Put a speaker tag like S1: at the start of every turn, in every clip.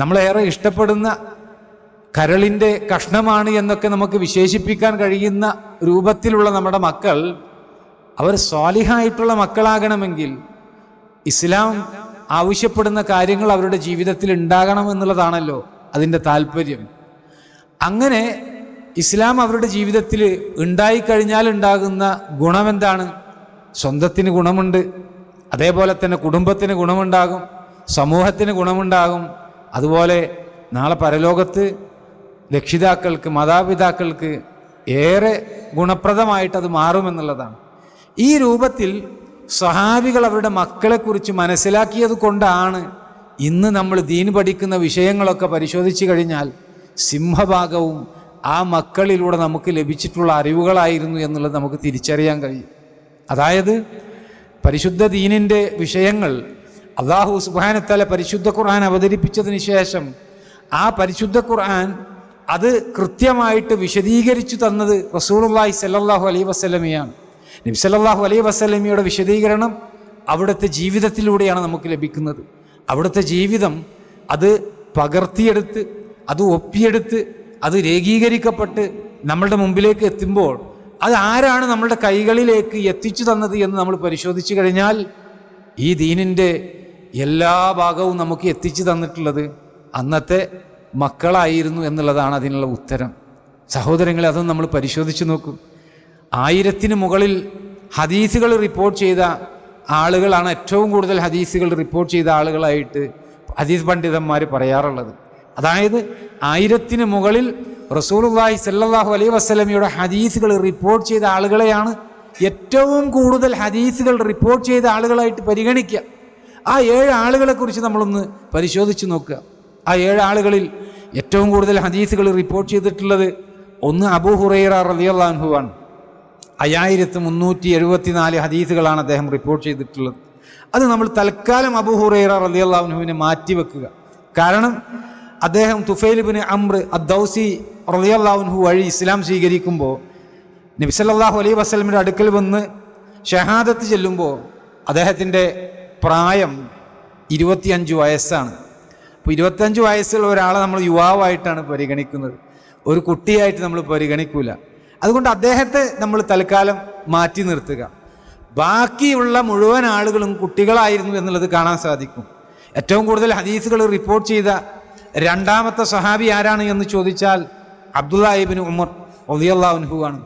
S1: നമ്മളേറെ ഇഷ്ടപ്പെടുന്ന കരളിൻ്റെ കഷ്ണമാണ് എന്നൊക്കെ നമുക്ക് വിശേഷിപ്പിക്കാൻ കഴിയുന്ന രൂപത്തിലുള്ള നമ്മുടെ മക്കൾ അവർ സ്വാലിഹായിട്ടുള്ള മക്കളാകണമെങ്കിൽ ഇസ്ലാം ആവശ്യപ്പെടുന്ന കാര്യങ്ങൾ അവരുടെ ജീവിതത്തിൽ ഉണ്ടാകണം എന്നുള്ളതാണല്ലോ അതിൻ്റെ താല്പര്യം. അങ്ങനെ ഇസ്ലാം അവരുടെ ജീവിതത്തിൽ ഉണ്ടായിക്കഴിഞ്ഞാൽ ഉണ്ടാകുന്ന ഗുണമെന്താണ്? സ്വന്തത്തിന് ഗുണമുണ്ട്, അതേപോലെ തന്നെ കുടുംബത്തിന് ഗുണമുണ്ടാകും, സമൂഹത്തിന് ഗുണമുണ്ടാകും, അതുപോലെ നാളെ പരലോകത്ത് രക്ഷിതാക്കൾക്ക്, മാതാപിതാക്കൾക്ക് ഏറെ ഗുണപ്രദമായിട്ട് അത് മാറുമെന്നുള്ളതാണ്. ഈ രൂപത്തിൽ സ്വഹാബികൾ അവരുടെ മക്കളെക്കുറിച്ച് മനസ്സിലാക്കിയത് കൊണ്ടാണ് ഇന്ന് നമ്മൾ ദീൻ പഠിക്കുന്ന വിഷയങ്ങളൊക്കെ പരിശോധിച്ചു കഴിഞ്ഞാൽ സിംഹഭാഗവും ആ മക്കളിലൂടെ നമുക്ക് ലഭിച്ചിട്ടുള്ള അറിവുകളായിരുന്നു എന്നുള്ളത് നമുക്ക് തിരിച്ചറിയാൻ കഴിയും. അതായത് പരിശുദ്ധ ദീനിൻ്റെ വിഷയങ്ങൾ അല്ലാഹു സുബ്ഹാനഹു വ തആല പരിശുദ്ധ ഖുർആൻ അവതരിപ്പിച്ചതിന് ശേഷം ആ പരിശുദ്ധ ഖുർആൻ അത് കൃത്യമായിട്ട് വിശദീകരിച്ചു തന്നത് റസൂലുള്ളാഹി സ്വല്ലല്ലാഹു അലൈഹി വസല്ലമയാണ്. നബി സല്ലല്ലാഹു അലൈഹി വസല്ലമയുടെ വിശദീകരണം അവിടുത്തെ ജീവിതത്തിലൂടെയാണ് നമുക്ക് ലഭിക്കുന്നത്. അവിടുത്തെ ജീവിതം അത് പകർത്തിയെടുത്ത്, അത് ഒപ്പിയെടുത്ത്, അത് രേഖീകരിക്കപ്പെട്ട് നമ്മളുടെ മുമ്പിലേക്ക് എത്തുമ്പോൾ അത് ആരാണ് നമ്മളുടെ കൈകളിലേക്ക് എത്തിച്ചു തന്നത് എന്ന് നമ്മൾ പരിശോധിച്ചു കഴിഞ്ഞാൽ ഈ ദീനിൻ്റെ എല്ലാ ഭാഗവും നമുക്ക് എത്തിച്ചു തന്നിട്ടുള്ളത് അന്നത്തെ മക്കളായിരുന്നു എന്നുള്ളതാണ് അതിനുള്ള ഉത്തരം. സഹോദരങ്ങളെ, അതൊന്നും നമ്മൾ പരിശോധിച്ച് നോക്കും. 1000 മുകളിൽ ഹദീസുകൾ റിപ്പോർട്ട് ചെയ്ത ആളുകളാണ് ഏറ്റവും കൂടുതൽ ഹദീസുകൾ റിപ്പോർട്ട് ചെയ്ത ആളുകളായിട്ട് ഹദീസ് പണ്ഡിതന്മാർ പറയാറുള്ളത്. അതായത് 1000 മുകളിൽ റസൂലുള്ളാഹി സ്വല്ലല്ലാഹു അലൈഹി വസല്ലമയുടെ ഹദീസുകൾ റിപ്പോർട്ട് ചെയ്ത ആളുകളെയാണ് ഏറ്റവും കൂടുതൽ ഹദീസുകൾ റിപ്പോർട്ട് ചെയ്ത ആളുകളായിട്ട് പരിഗണിക്കുക. ആ 7 ആളുകളെ കുറിച്ച് നമ്മളൊന്ന് പരിശോധിച്ച് നോക്കുക. ആ 7 ആളുകളിൽ ഏറ്റവും കൂടുതൽ ഹദീസുകൾ റിപ്പോർട്ട് ചെയ്തിട്ടുള്ളത് ഒന്ന് അബൂ ഹുറൈറ റളിയല്ലാഹു അൻഹു ആണ്. 5374 ഹദീസുകളാണ് അദ്ദേഹം റിപ്പോർട്ട് ചെയ്തിട്ടുള്ളത്. അത് നമ്മൾ തൽക്കാലം അബൂ ഹുറൈറ റളിയല്ലാഹു അൻഹുവിനെ മാറ്റിവെക്കുക. കാരണം അദ്ദേഹം തുഫൈൽ ഇബ്നു അംർ അദ്ദൗസി റളിയല്ലാഹു അൻഹു വഴി ഇസ്ലാം സ്വീകരിക്കുമ്പോൾ നബി സല്ലല്ലാഹു അലൈഹി വസല്ലമയുടെ അടുക്കൽ വന്ന് ഷഹാദത്ത് ചെല്ലുമ്പോൾ അദ്ദേഹത്തിൻ്റെ പ്രായം 25 വയസ്സാണ്. അപ്പോൾ 25 വയസ്സുള്ള ഒരാളെ നമ്മൾ യുവാവായിട്ടാണ് പരിഗണിക്കുന്നത്, ഒരു കുട്ടിയായിട്ട് നമ്മൾ പരിഗണിക്കൂല. അതുകൊണ്ട് അദ്ദേഹത്തെ നമ്മൾ തൽക്കാലം മാറ്റി നിർത്തുക. ബാക്കിയുള്ള മുഴുവൻ ആളുകളും കുട്ടികളായിരുന്നു എന്നുള്ളത് കാണാൻ സാധിക്കും. ഏറ്റവും കൂടുതൽ ഹദീസുകൾ റിപ്പോർട്ട് ചെയ്ത രണ്ടാമത്തെ സഹാബി ആരാണ് എന്ന് ചോദിച്ചാൽ അബ്ദുല്ലാഹി ഇബ്നു ഉമർ റളിയല്ലാഹു അൻഹു ആണ്.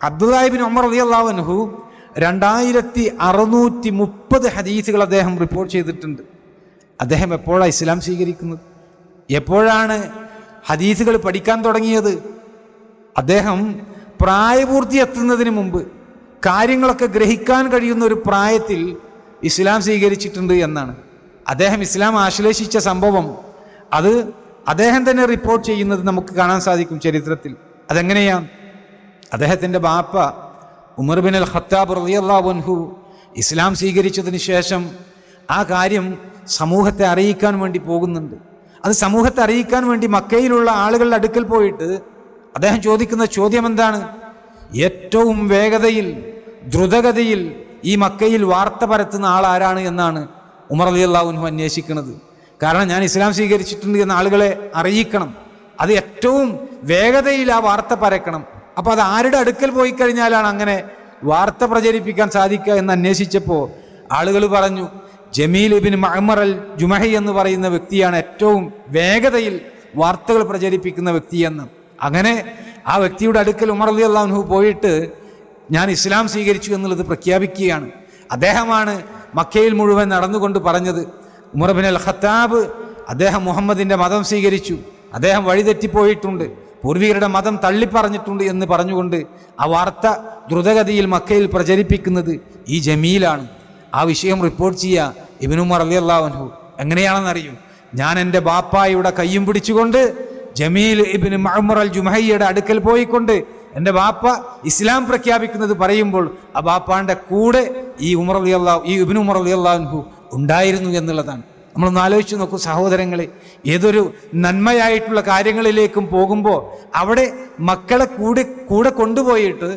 S1: അബ്ദുല്ലാഹി ഇബ്നു ഉമർ റളിയല്ലാഹു അൻഹു 2630 ഹദീസുകൾ അദ്ദേഹം റിപ്പോർട്ട് ചെയ്തിട്ടുണ്ട്. അദ്ദേഹം എപ്പോഴാണ് ഇസ്ലാം സ്വീകരിക്കുന്നത്? എപ്പോഴാണ് ഹദീസുകൾ പഠിക്കാൻ തുടങ്ങിയത്? അദ്ദേഹം പ്രായപൂർത്തി എത്തുന്നതിന് മുമ്പ്, കാര്യങ്ങളൊക്കെ ഗ്രഹിക്കാൻ കഴിയുന്ന ഒരു പ്രായത്തിൽ ഇസ്ലാം സ്വീകരിച്ചിട്ടുണ്ട് എന്നാണ്. അദ്ദേഹം ഇസ്ലാം ആശ്ലേഷിച്ച സംഭവം അത് അദ്ദേഹം തന്നെ റിപ്പോർട്ട് ചെയ്യുന്നത് നമുക്ക് കാണാൻ സാധിക്കും ചരിത്രത്തിൽ. അതെങ്ങനെയാണ്? അദ്ദേഹത്തിൻ്റെ ബാപ്പ ഉമർ ബിൻ അൽ ഖത്താബ് റളിയല്ലാഹു അൻഹു ഇസ്ലാം സ്വീകരിച്ചതിന് ശേഷം ആ കാര്യം സമൂഹത്തെ അറിയിക്കാൻ വേണ്ടി പോകുന്നുണ്ട്. അത് സമൂഹത്തെ അറിയിക്കാൻ വേണ്ടി മക്കയിലുള്ള ആളുകളുടെ അടുക്കൽ പോയിട്ട് അദ്ദേഹം ചോദിക്കുന്ന ചോദ്യം എന്താണ്? ഏറ്റവും വേഗതയിൽ, ദ്രുതഗതിയിൽ ഈ മക്കയിൽ വാർത്ത പരത്തുന്ന ആൾ ആരാണ് എന്നാണ് ഉമർ റളിയല്ലാഹു അൻഹു അന്വേഷിക്കുന്നത്. കാരണം ഞാൻ ഇസ്ലാം സ്വീകരിച്ചിട്ടുണ്ട് എന്ന ആളുകളെ അറിയിക്കണം, അത് ഏറ്റവും വേഗതയിൽ ആ വാർത്ത പരക്കണം. അപ്പോൾ അത് ആരുടെ അടുക്കൽ പോയി കഴിഞ്ഞാലാണ് അങ്ങനെ വാർത്ത പ്രചരിപ്പിക്കാൻ സാധിക്കുക എന്ന് അന്വേഷിച്ചപ്പോൾ ആളുകൾ പറഞ്ഞു, ജമീൽ ഇബ്നു മഅ്മർ അൽ ജുമഹി എന്ന് പറയുന്ന വ്യക്തിയാണ് ഏറ്റവും വേഗതയിൽ വാർത്തകൾ പ്രചരിപ്പിക്കുന്ന വ്യക്തിയെന്ന്. അങ്ങനെ ആ വ്യക്തിയുടെ അടുക്കൽ ഉമർ റളിയല്ലാഹു അൻഹു പോയിട്ട് ഞാൻ ഇസ്ലാം സ്വീകരിച്ചു എന്നുള്ളത് പ്രഖ്യാപിക്കുകയാണ്. അദ്ദേഹമാണ് മക്കയിൽ മുഴുവൻ നടന്നുകൊണ്ട് പറഞ്ഞത്, ഉമർ ബിൻ അൽ ഖത്താബ് അദ്ദേഹം മുഹമ്മദിൻ്റെ മതം സ്വീകരിച്ചു, അദ്ദേഹം വഴിതെറ്റിപ്പോയിട്ടുണ്ട്, പൂർവികരുടെ മതം തള്ളിപ്പറഞ്ഞിട്ടുണ്ട് എന്ന് പറഞ്ഞുകൊണ്ട് ആ വാർത്ത ദ്രുതഗതിയിൽ മക്കയിൽ പ്രചരിപ്പിക്കുന്നത് ഈ ജമീലാണ്. ആ വിഷയം റിപ്പോർട്ട് ചെയ്യുക ഇബ്നു ഉമർ റളിയല്ലാഹു അൻഹു. എങ്ങനെയാണെന്നറിയും? ഞാൻ എൻ്റെ ബാപ്പായുടെ കയ്യും പിടിച്ചുകൊണ്ട് ജമീൽ ഇബ്നു മഅ്മർ അൽ ജുമഹിയുടെ അടുക്കൽ പോയിക്കൊണ്ട് എൻ്റെ ബാപ്പ ഇസ്ലാം പ്രഖ്യാപിക്കുന്നത് പറയുമ്പോൾ ആ ബാപ്പാൻ്റെ കൂടെ ഈ ഇബ്നു ഉമർ റളിയല്ലാഹു അൻഹു ഉണ്ടായിരുന്നു എന്നുള്ളതാണ്. നമ്മളൊന്ന് ആലോചിച്ച് നോക്കൂ സഹോദരങ്ങളെ. ഏതൊരു നന്മയായിട്ടുള്ള കാര്യങ്ങളിലേക്കും പോകുമ്പോൾ അവിടെ മക്കളെ കൂടെ കൊണ്ടുപോയിട്ട്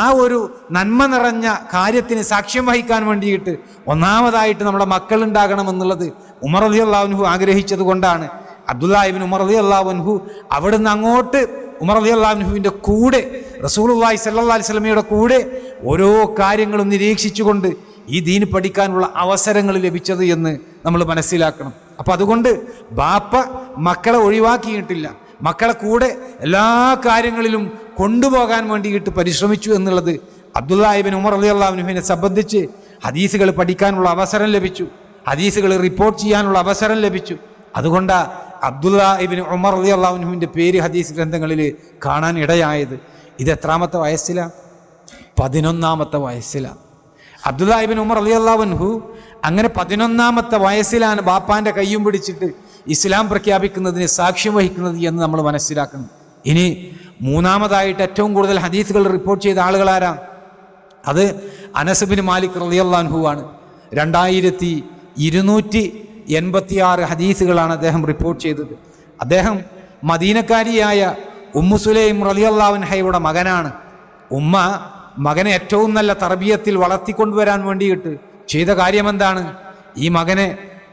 S1: ആ ഒരു നന്മ നിറഞ്ഞ കാര്യത്തിന് സാക്ഷ്യം വഹിക്കാൻ വേണ്ടിയിട്ട് ഒന്നാമതായിട്ട് നമ്മുടെ മക്കളുണ്ടാകണമെന്നുള്ളത് ഉമർ റളിയല്ലാഹു അൻഹു ആഗ്രഹിച്ചത് കൊണ്ടാണ് അബ്ദുല്ലാഹി ഇബ്നു ഉമർ റളിയല്ലാഹു അൻഹു അവിടുന്ന് അങ്ങോട്ട് ഉമർ റളിയല്ലാഹു അൻഹുവിൻ്റെ കൂടെ റസൂലുള്ളാഹി സ്വല്ലല്ലാഹി അലൈഹി വസല്ലമയുടെ കൂടെ ഓരോ കാര്യങ്ങളും നിരീക്ഷിച്ചുകൊണ്ട് ഈ ദീൻ പഠിക്കാനുള്ള അവസരങ്ങൾ ലഭിച്ചത് എന്ന് നമ്മൾ മനസ്സിലാക്കണം. അപ്പം അതുകൊണ്ട് ബാപ്പ മക്കളെ ഒഴിവാക്കിയിട്ടില്ല, മക്കളെ കൂടെ എല്ലാ കാര്യങ്ങളിലും കൊണ്ടുപോകാൻ വേണ്ടിയിട്ട് പരിശ്രമിച്ചു എന്നുള്ളത് അബ്ദുല്ലാഹി ഇബ്നു ഉമർ റളിയല്ലാഹു അൻഹുവിനെ സംബന്ധിച്ച് ഹദീസുകൾ പഠിക്കാനുള്ള അവസരം ലഭിച്ചു, ഹദീസുകൾ റിപ്പോർട്ട് ചെയ്യാനുള്ള അവസരം ലഭിച്ചു. അതുകൊണ്ട് അബ്ദുല്ലാഹി ഇബ്നു ഉമർ റളിയല്ലാഹു അൻഹുവിൻ്റെ പേര് ഹദീസ് ഗ്രന്ഥങ്ങളിൽ കാണാൻ ഇടയായത്. ഇത് എത്രാമത്തെ വയസ്സിലാണ്? 11ാമത്തെ വയസ്സിലാണ്. അബ്ദുല്ലാഹി ഇബ്നു ഉമർ റളിയല്ലാഹു അൻഹു അങ്ങനെ 11ാമത്തെ വയസ്സിലാണ് ബാപ്പാൻ്റെ കയ്യും പിടിച്ചിട്ട് ഇസ്ലാം പ്രഖ്യാപിക്കുന്നതിന് സാക്ഷ്യം വഹിക്കുന്നത് എന്ന് നമ്മൾ മനസ്സിലാക്കണം. ഇനി മൂന്നാമതായിട്ട് ഏറ്റവും കൂടുതൽ ഹദീസുകൾ റിപ്പോർട്ട് ചെയ്ത ആളുകളാരാ? അത് അനസ് ബിൻ മാലിക് റളിയല്ലാഹു അൻഹു ആണ്. 2286 ഹദീസുകളാണ് അദ്ദേഹം റിപ്പോർട്ട് ചെയ്തത്. അദ്ദേഹം മദീനക്കാരിയായ ഉമ്മു സുലൈം റളിയല്ലാഹു അൻഹയുടെ മകനാണ്. ഉമ്മ മകനെ ഏറ്റവും നല്ല തർബിയത്തിൽ വളർത്തിക്കൊണ്ടുവരാൻ വേണ്ടിയിട്ട് ചെയ്ത കാര്യം എന്താണ്? ഈ മകനെ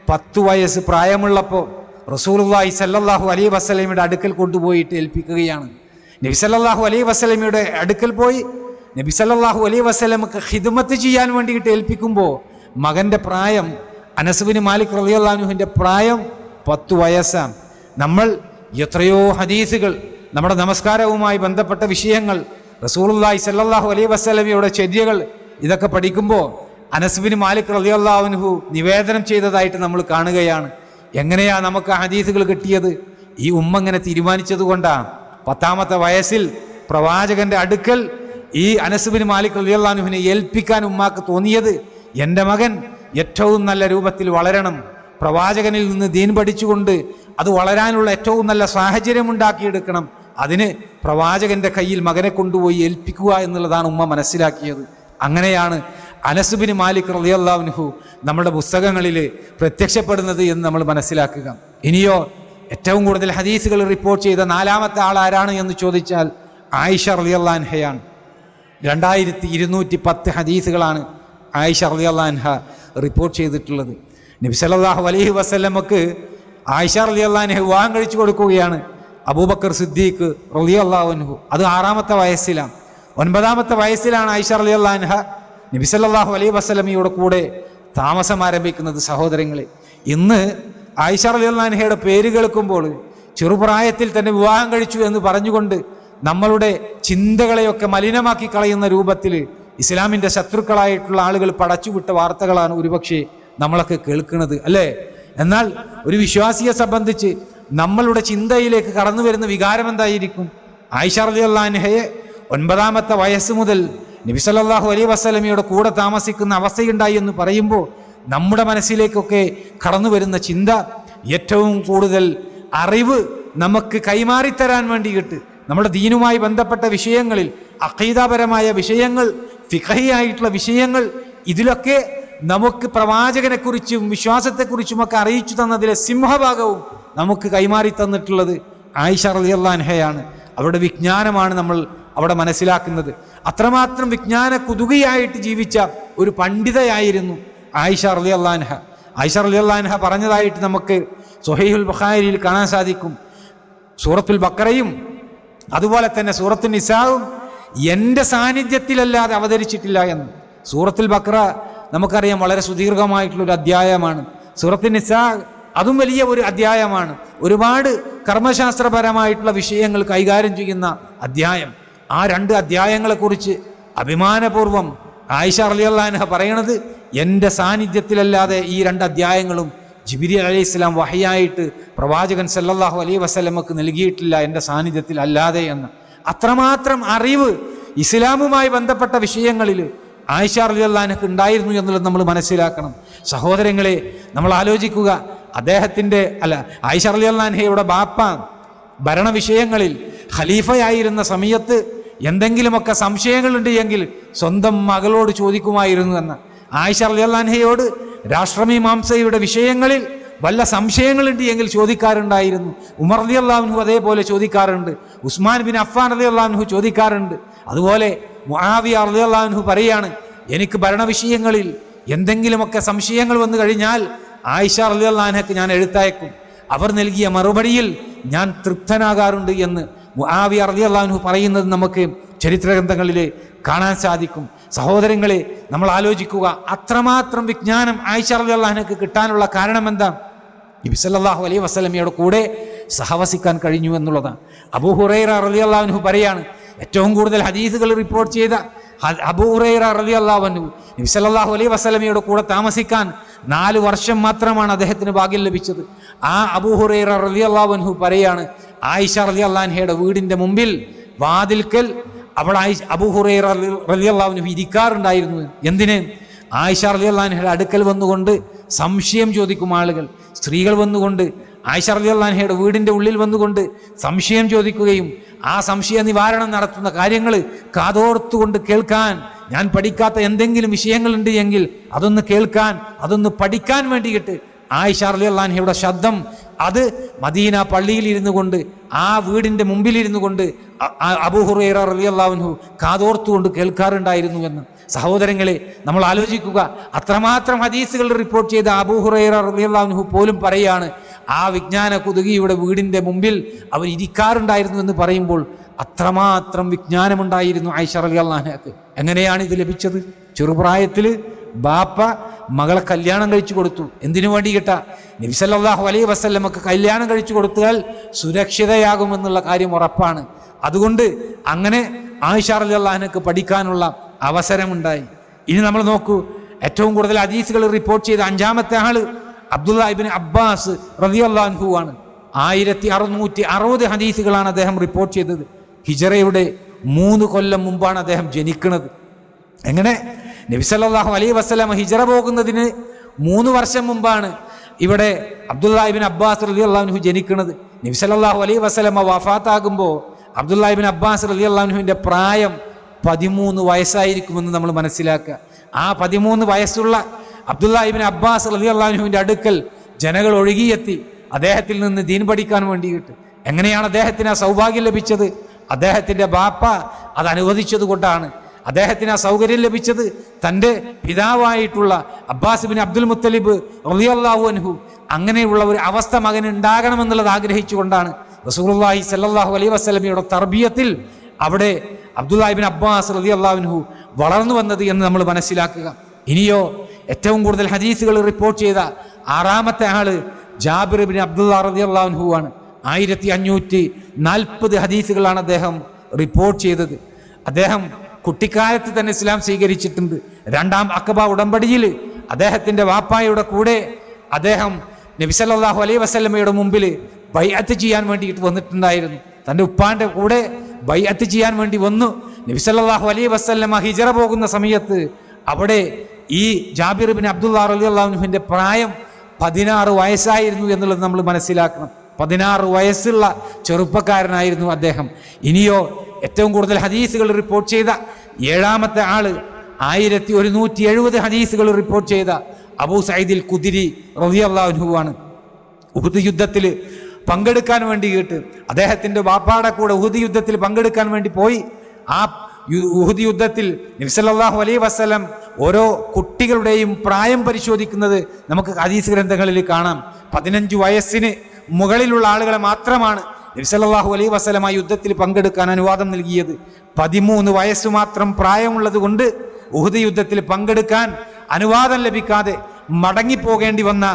S1: 10 വയസ്സ് പ്രായമുള്ളപ്പോൾ റസൂലുള്ളാഹി സ്വല്ലല്ലാഹു അലൈഹി വസല്ലമയുടെ അടുക്കൽ കൊണ്ടുപോയിട്ട് ഏൽപ്പിക്കുകയാണ്. നബി സല്ലല്ലാഹു അലൈഹി വസല്ലമയുടെ അടുക്കൽ പോയി നബി സല്ലല്ലാഹു അലൈഹി വസല്ലമക്ക് ഖിദ്മത്ത് ചെയ്യാൻ വേണ്ടിയിട്ട് ഏൽപ്പിക്കുമ്പോൾ മകൻ്റെ പ്രായം, അനസ് ബിൻ മാലിക് റളിയല്ലാഹു അൻഹുവിൻ്റെ പ്രായം 10 വയസ്സാണ്. നമ്മൾ എത്രയോ ഹദീസുകൾ, നമ്മുടെ നമസ്കാരവുമായി ബന്ധപ്പെട്ട വിഷയങ്ങൾ, റസൂലുള്ളാഹി സ്വല്ലല്ലാഹു അലൈഹി വസല്ലമയുടെ ചര്യകൾ, ഇതൊക്കെ പഠിക്കുമ്പോൾ അനസ് ബിൻ മാലിക് റളിയല്ലാഹു അൻഹു നിവേദനം ചെയ്തതായിട്ട് നമ്മൾ കാണുകയാണ്. എങ്ങനെയാ നമുക്ക് ഹദീസുകൾ കിട്ടിയത്? ഈ ഉമ്മ ഇങ്ങനെ തീരുമാനിച്ചത് കൊണ്ടാണ്. 10ാമത്തെ വയസ്സിൽ പ്രവാചകന്റെ അടുക്കൽ ഈ അനസ് ബിൻ മാലിക് റളിയല്ലാഹു അൻഹുവിനെ ഏൽപ്പിക്കാൻ ഉമ്മാക്ക് തോന്നിയത്, എൻ്റെ മകൻ ഏറ്റവും നല്ല രൂപത്തിൽ വളരണം, പ്രവാചകനിൽ നിന്ന് ദീൻ പഠിച്ചുകൊണ്ട് അത് വളരാനുള്ള ഏറ്റവും നല്ല സാഹചര്യം ഉണ്ടാക്കിയെടുക്കണം, അതിന് പ്രവാചകന്റെ കയ്യിൽ മകനെ കൊണ്ടുപോയി ഏൽപ്പിക്കുക എന്നുള്ളതാണ് ഉമ്മ മനസ്സിലാക്കിയത്. അങ്ങനെയാണ് അനസ് ബിൻ മാലിക് റളിയല്ലാഹു അൻഹു നമ്മുടെ പുസ്തകങ്ങളിൽ പ്രത്യക്ഷപ്പെടുന്നത് എന്ന് നമ്മൾ മനസ്സിലാക്കുക. ഇനിയോ ഏറ്റവും കൂടുതൽ ഹദീസുകൾ റിപ്പോർട്ട് ചെയ്ത 4ാമത്തെ ആൾ ആരാണ് എന്ന് ചോദിച്ചാൽ ആയിഷ റളിയല്ലാഹു അൻഹയാണ്. 2210 ഹദീസുകളാണ് ആയിഷ റളിയല്ലാഹു അൻഹ റിപ്പോർട്ട് ചെയ്തിട്ടുള്ളത്. നബി സല്ലല്ലാഹു അലൈഹി വസല്ലമക്ക് ആയിഷ റളിയല്ലാഹു അൻഹ വിവാഹം കഴിച്ചു കൊടുക്കുകയാണ് അബൂബക്കർ സിദ്ദീഖ് റളിയല്ലാഹു അൻഹു. അത് 6ാമത്തെ വയസ്സിലാണ്. 9ാമത്തെ വയസ്സിലാണ് ആയിഷ റളിയല്ലാഹു അൻഹ നബി സല്ലല്ലാഹു അലൈഹി വസല്ലമയുടെ കൂടെ താമസം ആരംഭിക്കുന്നത്. സഹോദരങ്ങളെ, ഇന്ന് ആയിഷ റളിയല്ലാഹു അൻഹയുടെ പേര് കേൾക്കുമ്പോൾ ചെറുപ്രായത്തിൽ തന്നെ വിവാഹം കഴിച്ചു എന്ന് പറഞ്ഞുകൊണ്ട് നമ്മളുടെ ചിന്തകളെയൊക്കെ മലിനമാക്കി കളയുന്ന രൂപത്തിൽ ഇസ്ലാമിൻ്റെ ശത്രുക്കളായിട്ടുള്ള ആളുകൾ പടച്ചുവിട്ട വാർത്തകളാണ് ഒരുപക്ഷെ നമ്മളൊക്കെ കേൾക്കുന്നത്, അല്ലേ? എന്നാൽ ഒരു വിശ്വാസിയെ സംബന്ധിച്ച് നമ്മളുടെ ചിന്തയിലേക്ക് കടന്നു വരുന്ന വികാരം എന്തായിരിക്കും? ആയിഷ റളിയല്ലാഹു അൻഹയെ 9ാമത്തെ വയസ്സ് മുതൽ നബി സല്ലല്ലാഹു അലൈഹി വസല്ലമയുടെ കൂടെ താമസിക്കുന്ന അവസ്ഥയുണ്ടായി എന്ന് പറയുമ്പോൾ നമ്മുടെ മനസ്സിലേക്കൊക്കെ കടന്നു വരുന്ന ചിന്ത, ഏറ്റവും കൂടുതൽ അറിവ് നമുക്ക് കൈമാറിത്തരാൻ വേണ്ടിയിട്ട് നമ്മുടെ ദീനുമായി ബന്ധപ്പെട്ട വിഷയങ്ങളിൽ, അഖീദാപരമായ വിഷയങ്ങൾ, ഫിഖഹിയായിട്ടുള്ള വിഷയങ്ങൾ, ഇതിലൊക്കെ നമുക്ക് പ്രവാചകനെക്കുറിച്ചും വിശ്വാസത്തെക്കുറിച്ചുമൊക്കെ അറിയിച്ചു തന്നതിലെ സിംഹഭാഗവും നമുക്ക് കൈമാറി തന്നിട്ടുള്ളത് ആയിഷ റളിയല്ലാഹു അൻഹയാണ്. അവരുടെ വിജ്ഞാനമാണ് നമ്മൾ അവിടെ മനസ്സിലാക്കുന്നത്. അത്രമാത്രം വിജ്ഞാന കുതുകയായിട്ട് ജീവിച്ച ഒരു പണ്ഡിതയായിരുന്നു ആയിഷ റളിയല്ലാഹു അൻഹ. ആയിഷ റളിയല്ലാഹു അൻഹ പറഞ്ഞതായിട്ട് നമുക്ക് സ്വഹീഹുൽ ബുഖാരിയിൽ കാണാൻ സാധിക്കും. സൂറത്തുൽ ബഖറയും അതുപോലെ തന്നെ സൂറത്തുൽ നിസാഉം എൻ്റെ സാന്നിധ്യത്തിലല്ലാതെ അവതരിച്ചിട്ടില്ല എന്ന്. സൂറത്തുൽ ബഖറ നമുക്കറിയാം വളരെ സുദീർഘമായിട്ടുള്ളൊരു അധ്യായമാണ്. സൂറത്തുൽ നിസാ അതും വലിയ ഒരു അധ്യായമാണ്. ഒരുപാട് കർമ്മശാസ്ത്രപരമായിട്ടുള്ള വിഷയങ്ങൾ കൈകാര്യം ചെയ്യുന്ന അധ്യായം. ആ 2 അധ്യായങ്ങളെക്കുറിച്ച് അഭിമാനപൂർവം ആയിഷ റളിയല്ലാഹു അൻഹ പറയണത്, എൻ്റെ സാന്നിധ്യത്തിലല്ലാതെ ഈ 2 അധ്യായങ്ങളും ജിബ്രീൽ അലൈഹിസ്സലാം വഹയായിട്ട് പ്രവാചകൻ സല്ലല്ലാഹു അലൈഹി വസല്ലമക്ക് നൽകിയിട്ടില്ല എൻ്റെ സാന്നിധ്യത്തിൽ അല്ലാതെ എന്ന്. അത്രമാത്രം അറിവ് ഇസ്ലാമുമായി ബന്ധപ്പെട്ട വിഷയങ്ങളിൽ ആയിഷ റളിയല്ലാഹു അൻഹക്ക് ഉണ്ടായിരുന്നു എന്നുള്ളത് നമ്മൾ മനസ്സിലാക്കണം. സഹോദരങ്ങളെ, നമ്മൾ ആലോചിക്കുക, ആയിഷ റളിയല്ലാഹു അൻഹയുടെ ബാപ്പ ഭരണവിഷയങ്ങളിൽ ഖലീഫയായിരുന്ന സമയത്ത് എന്തെങ്കിലുമൊക്കെ സംശയങ്ങളുണ്ട് എങ്കിൽ സ്വന്തം മകളോട് ചോദിക്കുമായിരുന്നു എന്ന്. ആയിഷ റളിയല്ലാഹു അൻഹയോട് രാഷ്ട്രമീമാംസയുടെ വിഷയങ്ങളിൽ വല്ല സംശയങ്ങളുണ്ട് എങ്കിൽ ചോദിക്കാറുണ്ടായിരുന്നു. ഉമർ റളിയല്ലാഹു അൻഹു അതേപോലെ ചോദിക്കാറുണ്ട്. ഉസ്മാൻ ബിൻ അഫ്ഫാൻ റളിയല്ലാഹു അൻഹു ചോദിക്കാറുണ്ട്. അതുപോലെ മുആവിയ റളിയല്ലാഹു അൻഹു പറയാണ്, എനിക്ക് ഭരണവിഷയങ്ങളിൽ എന്തെങ്കിലുമൊക്കെ സംശയങ്ങൾ വന്നു കഴിഞ്ഞാൽ ആയിഷ റളിയല്ലാഹു അൻഹയ്ക്ക് ഞാൻ എഴുത്തയക്കും. അവർ നൽകിയ മറുപടിയിൽ ഞാൻ തൃപ്തനാകാറുണ്ട് എന്ന് മുആവിയ റളിയല്ലാഹു അൻഹു പറയുന്നത് നമുക്ക് ചരിത്ര ഗ്രന്ഥങ്ങളിൽ കാണാൻ സാധിക്കും. സഹോദരങ്ങളെ, നമ്മൾ ആലോചിക്കുക, അത്രമാത്രം വിജ്ഞാനം ആയിഷ റളിയല്ലാഹു അൻഹയ്ക്ക് കിട്ടാനുള്ള കാരണം എന്താ? നബി സല്ലല്ലാഹു അലൈഹി വസല്ലമയുടെ കൂടെ സഹവസിക്കാൻ കഴിഞ്ഞു എന്നുള്ളതാണ്. അബൂ ഹുറൈറ റളിയല്ലാഹു അൻഹു പറയാണ്, ഏറ്റവും കൂടുതൽ ഹദീസുകൾ റിപ്പോർട്ട് ചെയ്ത അബൂ ഹുറൈറ റളിയല്ലാഹു അൻഹു നബി സല്ലല്ലാഹു അലൈഹി വസല്ലമയുടെ കൂടെ താമസിക്കാൻ 4 വർഷം മാത്രമാണ് അദ്ദേഹത്തിന് ഭാഗ്യം ലഭിച്ചത്. ആ അബൂ ഹുറൈറ റളിയല്ലാഹു അൻഹു പറയാണ്, ആയിഷ റളിയല്ലാഹു അൻഹയുടെ വീടിന്റെ മുമ്പിൽ വാതിൽക്കൽ അവിടെ അബൂ ഹുറൈറ റളിയല്ലാഹു അൻഹു ഇരിക്കാറുണ്ടായിരുന്നു. എന്തിന്? ആയിഷ റളിയല്ലാഹു അൻഹയുടെ അടുക്കൽ വന്നുകൊണ്ട് സംശയം ചോദിക്കും ആളുകൾ. സ്ത്രീകൾ വന്നുകൊണ്ട് ആയിഷ റളിയല്ലാഹു അൻഹയുടെ വീടിന്റെ ഉള്ളിൽ വന്നുകൊണ്ട് സംശയം ചോദിക്കുകയും ആ സംശയ നിവാരണം നടത്തുന്ന കാര്യങ്ങൾ കാതോർത്തുകൊണ്ട് കേൾക്കാൻ, ഞാൻ പഠിക്കാത്ത എന്തെങ്കിലും വിഷയങ്ങളുണ്ട് എങ്കിൽ അതൊന്ന് കേൾക്കാൻ, അതൊന്ന് പഠിക്കാൻ വേണ്ടിയിട്ട് ആയിഷ റളിയല്ലാഹു അൻഹയുടെ ശബ്ദം അത് മദീന പള്ളിയിൽ ഇരുന്നു കൊണ്ട്, ആ വീടിന്റെ മുമ്പിൽ ഇരുന്നു കൊണ്ട് അബൂ ഹുറൈറ റളിയല്ലാഹു അൻഹു കാതോർത്തുകൊണ്ട് കേൾക്കാറുണ്ടായിരുന്നു എന്ന്. സഹോദരങ്ങളെ, നമ്മൾ ആലോചിക്കുക, അത്രമാത്രം ഹദീസുകൾ റിപ്പോർട്ട് ചെയ്ത അബൂ ഹുറൈറ റളിയല്ലാഹു അൻഹു പോലും പറയാണ്, ആ വിജ്ഞാന കുതുകിയുടെ വീടിന്റെ മുമ്പിൽ അവർ ഇരിക്കാറുണ്ടായിരുന്നു എന്ന് പറയുമ്പോൾ അത്രമാത്രം വിജ്ഞാനമുണ്ടായിരുന്നു ആയിഷ റളിയല്ലാഹു അൻഹയ്ക്ക്. എങ്ങനെയാണ് ഇത് ലഭിച്ചത്? ചെറുപ്രായത്തിൽ ബാപ്പ മകളെ കല്യാണം കഴിച്ചു കൊടുത്തു. എന്തിനു വേണ്ടി കേട്ടാ? നബി സല്ലല്ലാഹു അലൈഹി വസല്ലമക്ക് കല്യാണം കഴിച്ചു കൊടുത്താൽ സുരക്ഷിതയാകുമെന്നുള്ള കാര്യം ഉറപ്പാണ്. അതുകൊണ്ട് അങ്ങനെ ആയിഷ റളിയല്ലാഹു അൻഹയ്ക്ക് പഠിക്കാനുള്ള അവസരമുണ്ടായി. ഇനി നമ്മൾ നോക്കൂ, ഏറ്റവും കൂടുതൽ ഹദീസുകൾ റിപ്പോർട്ട് ചെയ്ത 5-ാമത്തെ ആള് അബ്ദുല്ലാഹ് ഇബ്നു അബ്ബാസ് റളിയല്ലാഹു അൻഹു ആണ്. 1660 ഹദീസുകളാണ് അദ്ദേഹം റിപ്പോർട്ട് ചെയ്തത്. ഹിജറയുടെ 3 കൊല്ലം മുമ്പാണ് അദ്ദേഹം ജനിക്കുന്നത്. എങ്ങനെ? നബി സല്ലല്ലാഹു അലൈഹി വസല്ലം ഹിജറ പോകുന്നതിന് 3 വർഷം മുമ്പാണ് ഇവിടെ അബ്ദുല്ലാഹ് ഇബ്നു അബ്ബാസ് റളിയല്ലാഹു അൻഹു ജനിക്കുന്നത്. നബി സല്ലല്ലാഹു അലൈഹി വസല്ലം വഫാത്താകുമ്പോൾ അബ്ദുല്ലാഹ് ഇബ്നു അബ്ബാസ് റളിയല്ലാഹു അൻഹുവിന്റെ പ്രായം 13 വയസ്സായിരിക്കുമെന്ന് നമ്മൾ മനസ്സിലാക്കുക. ആ 13 വയസ്സുള്ള അബ്ദുല്ലാഹ് ഇബ്നു അബ്ബാസ് റളിയല്ലാഹു അൻഹുവിന്റെ അടുക്കൽ ജനങ്ങൾ ഒഴുകിയെത്തി അദ്ദേഹത്തിൽ നിന്ന് ദീൻ പഠിക്കാൻ വേണ്ടിയിട്ട്. എങ്ങനെയാണ് അദ്ദേഹത്തിന് ആ സൗഭാഗ്യം ലഭിച്ചത്? അദ്ദേഹത്തിന്റെ ബാപ്പ അത് അനുവദിച്ചത് കൊണ്ടാണ്. അദ്ദേഹത്തിന് ആ സൗകര്യം ലഭിച്ചത് തൻ്റെ പിതാവായിട്ടുള്ള അബ്ബാസ് ബിൻ അബ്ദുൽ മുത്തലിബ് റളിയല്ലാഹു അൻഹു അങ്ങനെയുള്ള ഒരു അവസ്ഥ മകന് ഉണ്ടാകണമെന്നുള്ളത് ആഗ്രഹിച്ചുകൊണ്ടാണ്. റസൂലുള്ളാഹി സ്വല്ലല്ലാഹു അലൈഹി വസല്ലമയുടെ തർബിയത്തിൽ അവിടെ അബ്ദുല്ലാഹ് ഇബ്നു അബ്ബാസ് റളിയല്ലാഹു അൻഹു വളർന്നു വന്നത് എന്ന് നമ്മൾ മനസ്സിലാക്കുക. ഇനിയോ ഏറ്റവും കൂടുതൽ ഹദീസുകൾ റിപ്പോർട്ട് ചെയ്ത 6-ാമത്തെ ആള് ജാബിർ ഇബ്നു അബ്ദുല്ലാഹ് റളിയല്ലാഹു അൻഹു ആണ്. 1540 ഹദീസുകളാണ് അദ്ദേഹം റിപ്പോർട്ട് ചെയ്തത്. അദ്ദേഹം കുട്ടിക്കാലത്ത് തന്നെ ഇസ്ലാം സ്വീകരിച്ചിട്ടുണ്ട്. 2-ാം അഖബ ഉടമ്പടിയിൽ അദ്ദേഹത്തിന്റെ വാപ്പായുടെ കൂടെ അദ്ദേഹം നബി സല്ലല്ലാഹു അലൈഹി വസല്ലമയുടെ മുമ്പിൽ ബൈഅത്ത് ചെയ്യാൻ വേണ്ടിയിട്ട് വന്നിട്ടുണ്ടായിരുന്നു. തൻ്റെ ഉപ്പാന്റെ കൂടെ ബൈഅത്ത് ചെയ്യാൻ വേണ്ടി വന്നു. നബി സല്ലല്ലാഹു അലൈഹി വസല്ലമ ഹിജറ പോകുന്ന സമയത്ത് അവിടെ ഈ ജാബിർ ഇബ്നു അബ്ദുല്ലാഹ് റളിയല്ലാഹു അൻഹുവിന്റെ പ്രായം 16 വയസ്സായിരുന്നു എന്നുള്ളത് നമ്മൾ മനസ്സിലാക്കണം. 16 വയസ്സുള്ള ചെറുപ്പക്കാരനായിരുന്നു അദ്ദേഹം. ഇനിയോ ഏറ്റവും കൂടുതൽ ഹദീസുകൾ റിപ്പോർട്ട് ചെയ്ത 7-ാമത്തെ ആള് 1170 ഹദീസുകൾ റിപ്പോർട്ട് ചെയ്ത അബൂ സഈദിൽ ഖുദ്രി റളിയല്ലാഹു അൻഹു ആണ്. ഉഹുദ് യുദ്ധത്തിൽ പങ്കെടുക്കാൻ വേണ്ടിയിട്ട് അദ്ദേഹത്തിന്റെ ബാപ്പാടെ കൂടെ ഉഹുദ് യുദ്ധത്തിൽ പങ്കെടുക്കാൻ വേണ്ടി പോയി. ആ ഉഹുദ് യുദ്ധത്തിൽ നബി സല്ലല്ലാഹു അലൈഹി വസല്ലം ഓരോ കുട്ടികളുടെയും പ്രായം പരിശോധിക്കുന്നത് നമുക്ക് ഹദീസ് ഗ്രന്ഥങ്ങളിൽ കാണാം. 15 വയസ്സിന് മുകളിലുള്ള ആളുകളെ മാത്രമാണ് നബി സല്ലല്ലാഹു അലൈഹി വസല്ലം ആ യുദ്ധത്തിൽ പങ്കെടുക്കാൻ അനുവാദം നൽകിയത്. 13 വയസ്സ് മാത്രം പ്രായമുള്ളത് കൊണ്ട് ഉഹുദ് യുദ്ധത്തിൽ പങ്കെടുക്കാൻ അനുവാദം ലഭിക്കാതെ മടങ്ങിപ്പോകേണ്ടി വന്ന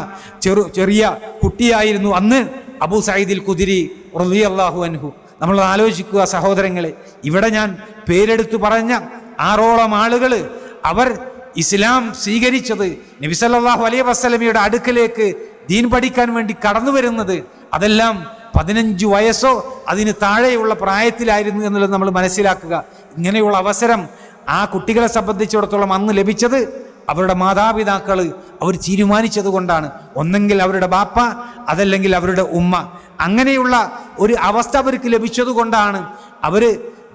S1: ചെറിയ കുട്ടിയായിരുന്നു അന്ന് അബൂ സഈദിൽ ഖുദ്രി റളിയല്ലാഹു അൻഹു. നമ്മൾ ആലോചിക്കുക സഹോദരങ്ങളെ, ഇവിടെ ഞാൻ പേരെടുത്തു പറഞ്ഞ 6ഓളം ആളുകൾ അവർ ഇസ്ലാം സ്വീകരിച്ചത് നബി സല്ലല്ലാഹു അലൈഹി വസല്ലമയുടെ അടുക്കലേക്ക് ദീൻ പഠിക്കാൻ വേണ്ടി കടന്നു വരുന്നത് അതെല്ലാം 15 വയസ്സോ അതിന് താഴെയുള്ള പ്രായത്തിലായിരുന്നു എന്നുള്ളത് നമ്മൾ മനസ്സിലാക്കുക. ഇങ്ങനെയുള്ള അവസരം ആ കുട്ടികളെ സംബന്ധിച്ചിടത്തോളം അന്ന് ലഭിച്ചത് അവരുടെ മാതാപിതാക്കൾ അവർ തീരുമാനിച്ചത് കൊണ്ടാണ്. ഒന്നെങ്കിൽ അവരുടെ ബാപ്പ, അതല്ലെങ്കിൽ അവരുടെ ഉമ്മ. അങ്ങനെയുള്ള ഒരു അവസ്ഥ അവർക്ക് ലഭിച്ചത് കൊണ്ടാണ് അവർ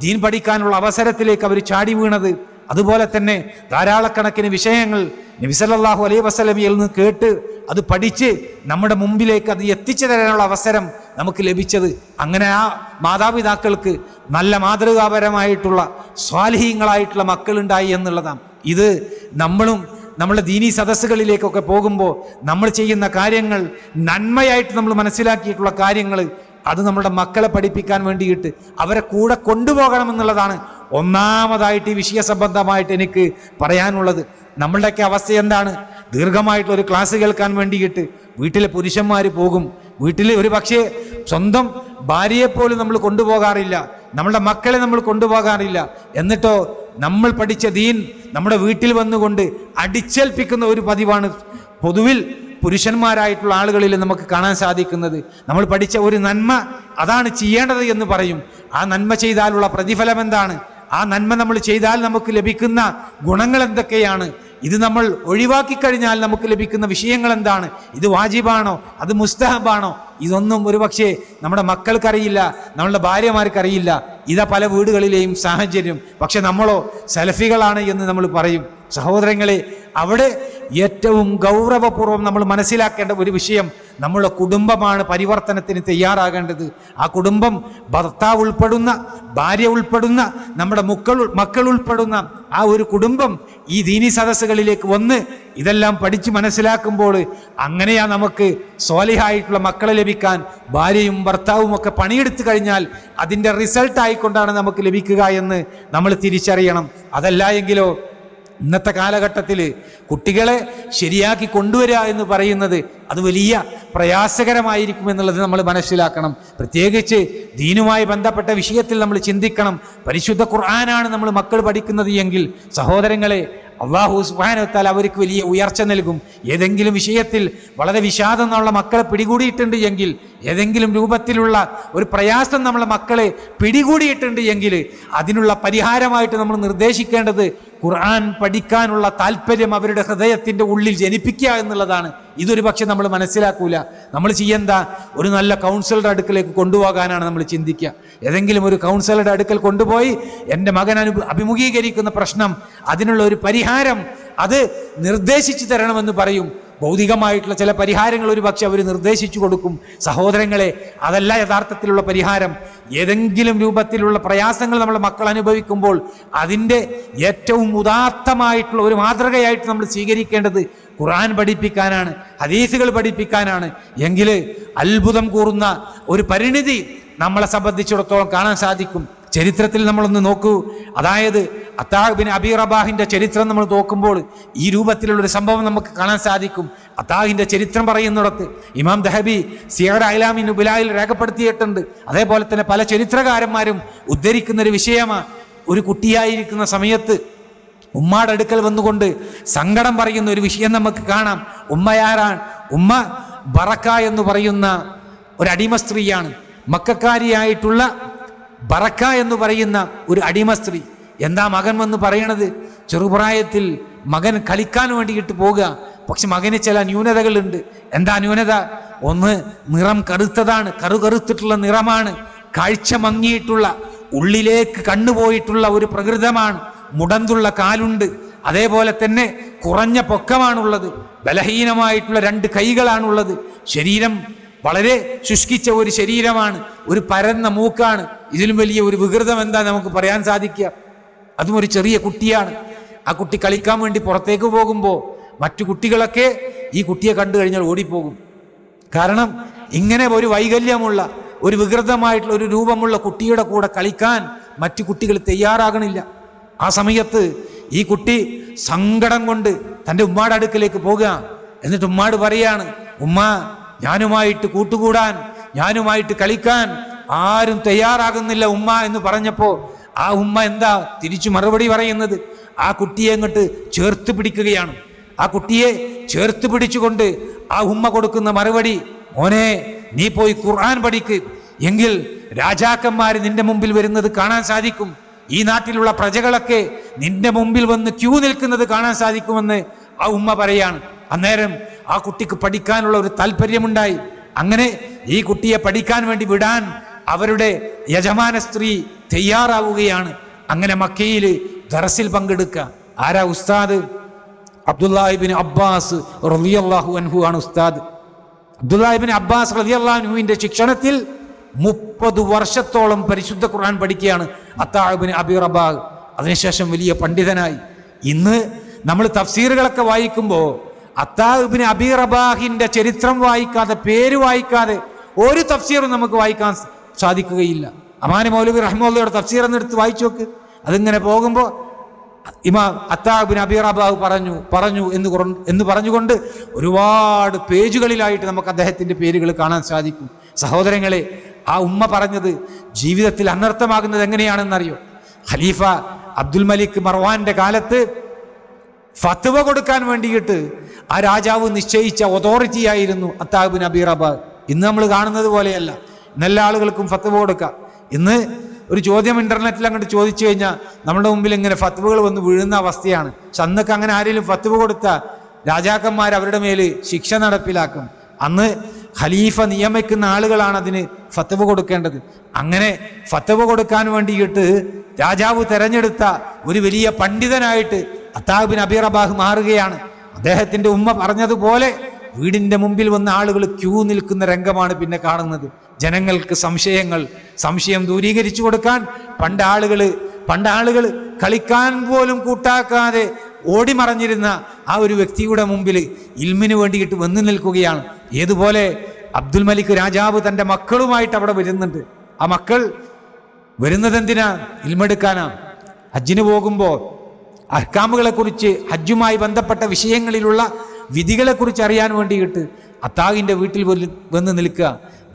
S1: ദീൻ പഠിക്കാനുള്ള അവസരത്തിലേക്ക് അവർ ചാടി വീണത്. അതുപോലെ തന്നെ ധാരാളക്കണക്കിന് വിഷയങ്ങൾ നബി സല്ലല്ലാഹു അലൈഹി വസല്ലമയിൽ നിന്ന് കേട്ട് അത് പഠിച്ച് നമ്മുടെ മുമ്പിലേക്ക് അത് എത്തിച്ചു തരാനുള്ള അവസരം നമുക്ക് ലഭിച്ചത്. അങ്ങനെ ആ മാതാപിതാക്കൾക്ക് നല്ല മാതൃകാപരമായിട്ടുള്ള സ്വാലിഹീങ്ങളായിട്ടുള്ള മക്കളുണ്ടായി എന്നുള്ളതാണ്. ഇത് നമ്മളും നമ്മളെ ദീനീ സദസ്സുകളിലേക്കൊക്കെ പോകുമ്പോൾ നമ്മൾ ചെയ്യുന്ന കാര്യങ്ങൾ നന്മയായിട്ട് നമ്മൾ മനസ്സിലാക്കിയിട്ടുള്ള കാര്യങ്ങൾ അത് നമ്മുടെ മക്കളെ പഠിപ്പിക്കാൻ വേണ്ടിയിട്ട് അവരെ കൂടെ കൊണ്ടുപോകണമെന്നുള്ളതാണ് ഒന്നാമതായിട്ട് ഈ വിഷയ സംബന്ധമായിട്ട് എനിക്ക് പറയാനുള്ളത്. നമ്മളുടെയൊക്കെ അവസ്ഥ എന്താണ്? ദീർഘമായിട്ടുള്ള ഒരു ക്ലാസ് കേൾക്കാൻ വേണ്ടിയിട്ട് വീട്ടിലെ പുരുഷന്മാർ പോകും. വീട്ടിൽ ഒരു പക്ഷേ സ്വന്തം ഭാര്യയെപ്പോലും നമ്മൾ കൊണ്ടുപോകാറില്ല, നമ്മളുടെ മക്കളെ നമ്മൾ കൊണ്ടുപോകാറില്ല. എന്നിട്ടോ നമ്മൾ പഠിച്ച ദീൻ നമ്മുടെ വീട്ടിൽ വന്നുകൊണ്ട് അടിച്ചേൽപ്പിക്കുന്ന ഒരു പതിവാണ് പൊതുവിൽ പുരുഷന്മാരായിട്ടുള്ള ആളുകളിൽ നമുക്ക് കാണാൻ സാധിക്കുന്നത്. നമ്മൾ പഠിച്ച ഒരു നന്മ അതാണ് ചെയ്യേണ്ടത് എന്ന് പറയും. ആ നന്മ ചെയ്താലുള്ള പ്രതിഫലം എന്താണ്? ആ നന്മ നമ്മൾ ചെയ്താൽ നമുക്ക് ലഭിക്കുന്ന ഗുണങ്ങൾ എന്തൊക്കെയാണ്? ഇത് നമ്മൾ ഒഴിവാക്കി കഴിഞ്ഞാൽ നമുക്ക് ലഭിക്കുന്ന വിഷയങ്ങൾ എന്താണ്? ഇത് വാജിബാണോ, അത് മുസ്തഹബാണോ? ഇതൊന്നും ഒരുപക്ഷെ നമ്മുടെ മക്കൾക്കറിയില്ല, നമ്മളുടെ ഭാര്യമാർക്കറിയില്ല. ഇതാ പല വീടുകളിലെയും സാഹചര്യം. പക്ഷെ നമ്മളോ സലഫികളാണ് എന്ന് നമ്മൾ പറയും. സഹോദരങ്ങളെ, അവിടെ ഏറ്റവും ഗൗരവപൂർവ്വം നമ്മൾ മനസ്സിലാക്കേണ്ട ഒരു വിഷയം, നമ്മുടെ കുടുംബമാണ് പരിവർത്തനത്തിന് തയ്യാറാകേണ്ടത്. ആ കുടുംബം ഭർത്താവ് ഉൾപ്പെടുന്ന, ഭാര്യ ഉൾപ്പെടുന്ന, നമ്മുടെ മക്കൾ ഉൾപ്പെടുന്ന ആ ഒരു കുടുംബം ഈ ദീനി സദസ്സുകളിലേക്ക് വന്ന് ഇതെല്ലാം പഠിച്ച് മനസ്സിലാക്കുമ്പോൾ അങ്ങനെയാ നമുക്ക് സ്വാലിഹായിട്ടുള്ള മക്കളെ ലഭിക്കാൻ. ഭാര്യയും ഭർത്താവും ഒക്കെ പണിയെടുത്തു കഴിഞ്ഞാൽ അതിൻ്റെ റിസൾട്ട് ആയിക്കൊണ്ടാണ് നമുക്ക് ലഭിക്കുക എന്ന് നമ്മൾ തിരിച്ചറിയണം. അതല്ല എങ്കിലോ ഇന്നത്തെ കാലഘട്ടത്തിൽ കുട്ടികളെ ശരിയാക്കി കൊണ്ടുവരിക എന്ന് പറയുന്നത് അത് വലിയ പ്രയാസകരമായിരിക്കും എന്നുള്ളത് നമ്മൾ മനസ്സിലാക്കണം. പ്രത്യേകിച്ച് ദീനുമായി ബന്ധപ്പെട്ട വിഷയത്തിൽ നമ്മൾ ചിന്തിക്കണം. പരിശുദ്ധ ഖുർആനാണ് നമ്മൾ മക്കൾ പഠിക്കുന്നത് എങ്കിൽ സഹോദരങ്ങളെ, അല്ലാഹു സുബ്ഹാനഹു വ തആല അവർക്ക് വലിയ ഉയർച്ച നൽകും. ഏതെങ്കിലും വിഷയത്തിൽ വളരെ വിഷാദം നമ്മളെ മക്കളെ പിടികൂടിയിട്ടുണ്ട് എങ്കിൽ, ഏതെങ്കിലും രൂപത്തിലുള്ള ഒരു പ്രയാസം നമ്മളെ മക്കളെ പിടികൂടിയിട്ടുണ്ട് എങ്കിൽ അതിനുള്ള പരിഹാരമായിട്ട് നമ്മൾ നിർദ്ദേശിക്കേണ്ടത് ഖുർആൻ പഠിക്കാനുള്ള താല്പര്യം അവരുടെ ഹൃദയത്തിൻ്റെ ഉള്ളിൽ ജനിപ്പിക്കുക എന്നുള്ളതാണ്. ഇതൊരു പക്ഷെ നമ്മൾ മനസ്സിലാക്കൂല. നമ്മൾ ചെയ്യേണ്ട ഒരു നല്ല കൗൺസിലറുടെ അടുക്കലേക്ക് കൊണ്ടുപോകാനാണ് നമ്മൾ ചിന്തിക്കുക. ഏതെങ്കിലും ഒരു കൗൺസിലറുടെ അടുക്കൽ കൊണ്ടുപോയി എൻ്റെ മകൻ അഭിമുഖീകരിക്കുന്ന പ്രശ്നം, അതിനുള്ള ഒരു പരിഹാരം അത് നിർദ്ദേശിച്ചു തരണമെന്ന് പറയും. ഭൗതികമായിട്ടുള്ള ചില പരിഹാരങ്ങൾ ഒരു പക്ഷെ അവർ നിർദ്ദേശിച്ചു കൊടുക്കും. സഹോദരങ്ങളെ, അതല്ല യഥാർത്ഥത്തിലുള്ള പരിഹാരം. ഏതെങ്കിലും രൂപത്തിലുള്ള പ്രയാസങ്ങൾ നമ്മുടെ മക്കൾ അനുഭവിക്കുമ്പോൾ അതിൻ്റെ ഏറ്റവും ഉദാത്തമായിട്ടുള്ള ഒരു മാതൃകയായിട്ട് നമ്മൾ സ്വീകരിക്കേണ്ടത് ഖുർആൻ പഠിപ്പിക്കാനാണ്, ഹദീസുകൾ പഠിപ്പിക്കാനാണ്. എങ്കിൽ അത്ഭുതം കൂറുന്ന ഒരു പരിണിതി നമ്മളെ സംബന്ധിച്ചിടത്തോളം കാണാൻ സാധിക്കും. ചരിത്രത്തിൽ നമ്മളൊന്ന് നോക്കൂ. അതായത് അത്താഹ് ബിൻ അബീ റബാഹിന്റെ ചരിത്രം നമ്മൾ നോക്കുമ്പോൾ ഈ രൂപത്തിലുള്ളൊരു സംഭവം നമുക്ക് കാണാൻ സാധിക്കും. അത്താഹിന്റെ ചരിത്രം പറയുന്നിടത്ത് ഇമാം ദഹബി സിയർ അഅ്ലാമി നുബലായിൽ രേഖപ്പെടുത്തിയിട്ടുണ്ട്. അതേപോലെ തന്നെ പല ചരിത്രകാരന്മാരും ഉദ്ധരിക്കുന്നൊരു വിഷയമാണ്. ഒരു കുട്ടിയായിരിക്കുന്ന സമയത്ത് ഉമ്മയുടെ അടുക്കൽ വന്നുകൊണ്ട് സങ്കടം പറയുന്ന ഒരു വിഷയം നമുക്ക് കാണാം. ഉമ്മയാരാണ്? ഉമ്മ ബറക്ക എന്ന് പറയുന്ന ഒരു അടിമ സ്ത്രീയാണ്. മക്കക്കാരിയായിട്ടുള്ള ബറക്ക എന്ന് പറയുന്ന ഒരു അടിമ സ്ത്രീ. എന്താ മകൻ വന്ന് പറയണത്? ചെറുപ്രായത്തിൽ മകൻ കളിക്കാൻ വേണ്ടിയിട്ട് പോകുക. പക്ഷെ മകന് ചില ന്യൂനതകളുണ്ട്. എന്താ ന്യൂനത? ഒന്ന്, നിറം കറുത്തതാണ്, കറുകറുത്തിട്ടുള്ള നിറമാണ്, കാഴ്ച മങ്ങിയിട്ടുള്ള, ഉള്ളിലേക്ക് കണ്ണുപോയിട്ടുള്ള ഒരു പ്രകൃതമാണ്, മുടന്തുള്ള കാലുണ്ട്, അതേപോലെ തന്നെ കുറഞ്ഞ പൊക്കമാണുള്ളത്, ബലഹീനമായിട്ടുള്ള 2 കൈകളാണുള്ളത്, ശരീരം വളരെ ശുഷ്കിച്ച ഒരു ശരീരമാണ്, ഒരു പരന്ന മൂക്കാണ്. ഇതിലും വലിയ ഒരു വികൃതം എന്താ നമുക്ക് പറയാൻ സാധിക്കുക? അതും ഒരു ചെറിയ കുട്ടിയാണ്. ആ കുട്ടി കളിക്കാൻ വേണ്ടി പുറത്തേക്ക് പോകുമ്പോൾ മറ്റു കുട്ടികളൊക്കെ ഈ കുട്ടിയെ കണ്ടു കഴിഞ്ഞാൽ ഓടിപ്പോകും. കാരണം ഇങ്ങനെ ഒരു വൈകല്യമുള്ള, ഒരു വികൃതമായിട്ടുള്ള ഒരു രൂപമുള്ള കുട്ടിയുടെ കൂടെ കളിക്കാൻ മറ്റു കുട്ടികൾ തയ്യാറാകണില്ല. ആ സമയത്ത് ഈ കുട്ടി സങ്കടം കൊണ്ട് തൻ്റെ ഉമ്മാടെ അടുക്കലേക്ക് പോകുക. എന്നിട്ട് ഉമ്മാട് പറയാണ്, ഉമ്മ, ഞാനുമായിട്ട് കൂട്ടുകൂടാൻ, ഞാനുമായിട്ട് കളിക്കാൻ ആരും തയ്യാറാകുന്നില്ല ഉമ്മ എന്ന് പറഞ്ഞപ്പോൾ ആ ഉമ്മ എന്താ തിരിച്ചു മറുപടി പറയുന്നത്? ആ കുട്ടിയെ അങ്ങോട്ട് ചേർത്ത് പിടിക്കുകയാണ്. ആ കുട്ടിയെ ചേർത്ത് പിടിച്ചുകൊണ്ട് ആ ഉമ്മ കൊടുക്കുന്ന മറുപടി, മോനെ, നീ പോയി ഖുർആൻ പഠിക്ക്, എങ്കിൽ രാജാക്കന്മാർ നിന്റെ മുമ്പിൽ വരുന്നത് കാണാൻ സാധിക്കും, ഈ നാട്ടിലുള്ള പ്രജകളൊക്കെ നിന്റെ മുമ്പിൽ വന്ന് ക്യൂ നിൽക്കുന്നത് കാണാൻ സാധിക്കുമെന്ന് ആ ഉമ്മ പറയാണ്. അന്നേരം ആ കുട്ടിക്ക് പഠിക്കാനുള്ള ഒരു താല്പര്യമുണ്ടായി. അങ്ങനെ ഈ കുട്ടിയെ പഠിക്കാൻ വേണ്ടി വിടാൻ അവരുടെ യജമാന സ്ത്രീ തയ്യാറാവുകയാണ്. അങ്ങനെ മക്കയിൽ ദർസിൽ പങ്കെടുക്കുക. ആരാ ഉസ്താദ്? അബ്ദുല്ലാഹി ഇബ്നു അബ്ബാസ് റളിയല്ലാഹു അൻഹു ആണ് ഉസ്താദ്. അബ്ദുല്ലാഹി ഇബ്നു അബ്ബാസ് റളിയല്ലാഹു അൻഹുവിന്റെ ശിക്ഷണത്തിൽ 30 വർഷത്തോളം പരിശുദ്ധ ഖുർആൻ പഠിക്കുകയാണ് അത്താഹ് ഇബ്നു അബീ റബാഹ്. അതിനുശേഷം വലിയ പണ്ഡിതനായി. ഇന്ന് നമ്മൾ തഫ്സീറുകളൊക്കെ വായിക്കുമ്പോൾ അത്താ ഇബ്നു അബീ റബാഹിന്റെ ചരിത്രം വായിക്കാതെ, പേര് വായിക്കാതെ ഒരു തഫ്സീറും നമുക്ക് വായിക്കാൻ സാധിക്കുകയില്ല. അമാനി മൗലവി റഹ്മത്തുള്ളാഹിയുടെ തഫ്സീർ എന്നെടുത്ത് വായിച്ചു നോക്ക്. അതിങ്ങനെ പോകുമ്പോൾ ഇമാം അത്താ ഇബ്നു അബീ റബാഹ് പറഞ്ഞു എന്ന് പറഞ്ഞുകൊണ്ട് ഒരുപാട് പേജുകളിലായിട്ട് നമുക്ക് അദ്ദേഹത്തിന്റെ പേരുകൾ കാണാൻ സാധിക്കും. സഹോദരങ്ങളെ, ആ ഉമ്മ പറഞ്ഞത് ജീവിതത്തിൽ അനർത്ഥമാകുന്നത് എങ്ങനെയാണെന്നറിയോ? ഖലീഫ അബ്ദുൽ മലിക് മർവാന്റെ കാലത്ത് ഫത്വ കൊടുക്കാൻ വേണ്ടിയിട്ട് ആ രാജാവ് നിശ്ചയിച്ച അതോറിറ്റി ആയിരുന്നു അത്താ ഇബ്നു അബീ റബാഹ്. ഇന്ന് നമ്മൾ കാണുന്നത് പോലെയല്ല. ഇന്നെല്ലാ ആളുകൾക്കും ഫത്വ കൊടുക്കാം. ഇന്ന് ഒരു ചോദ്യം ഇന്റർനെറ്റിൽ അങ്ങോട്ട് ചോദിച്ചു കഴിഞ്ഞാൽ നമ്മുടെ മുമ്പിൽ ഇങ്ങനെ ഫത്വകൾ വന്ന് വീഴുന്ന അവസ്ഥയാണ്. പക്ഷെ അന്നൊക്കെ അങ്ങനെ ആരെങ്കിലും ഫത്വ കൊടുത്ത രാജാക്കന്മാർ അവരുടെ മേൽ ശിക്ഷ നടപ്പിലാക്കും. അന്ന് ഖലീഫ നിയമിക്കുന്ന ആളുകളാണ് അതിന് ഫത്വ കൊടുക്കേണ്ടത്. അങ്ങനെ ഫത്വ കൊടുക്കാൻ വേണ്ടിയിട്ട് രാജാവ് തെരഞ്ഞെടുത്ത ഒരു വലിയ പണ്ഡിതനായിട്ട് അത്താ ഇബ്നു അബീ റബാഹ് മാറുകയാണ്. അദ്ദേഹത്തിന്റെ ഉമ്മ പറഞ്ഞതുപോലെ വീടിന്റെ മുമ്പിൽ വന്ന ആളുകൾ ക്യൂ നിൽക്കുന്ന രംഗമാണ് പിന്നെ കാണുന്നത്. ജനങ്ങൾക്ക് സംശയം ദൂരീകരിച്ചു കൊടുക്കാൻ പണ്ട് ആളുകൾ കളിക്കാൻ പോലും കൂട്ടാക്കാതെ ഓടിമറഞ്ഞിരുന്ന ആ ഒരു വ്യക്തിയുടെ മുമ്പിൽ ഇൽമിന് വേണ്ടിയിട്ട് വന്നു നിൽക്കുകയാണ്. ഏതുപോലെ അബ്ദുൽ മലിക് രാജാവ് തൻ്റെ മക്കളുമായിട്ട് അവിടെ വരുന്നുണ്ട്. ആ മക്കൾ വരുന്നത് എന്തിനാ? ഇൽമെടുക്കാനാ. ഹജ്ജിന് പോകുമ്പോൾ അഹ്കാമുകളെ കുറിച്ച്, ഹജ്ജുമായി ബന്ധപ്പെട്ട വിഷയങ്ങളിലുള്ള വിധികളെ കുറിച്ച് അറിയാൻ വേണ്ടിയിട്ട് അത്താഹിന്റെ വീട്ടിൽ വന്ന് നിൽക്കുക.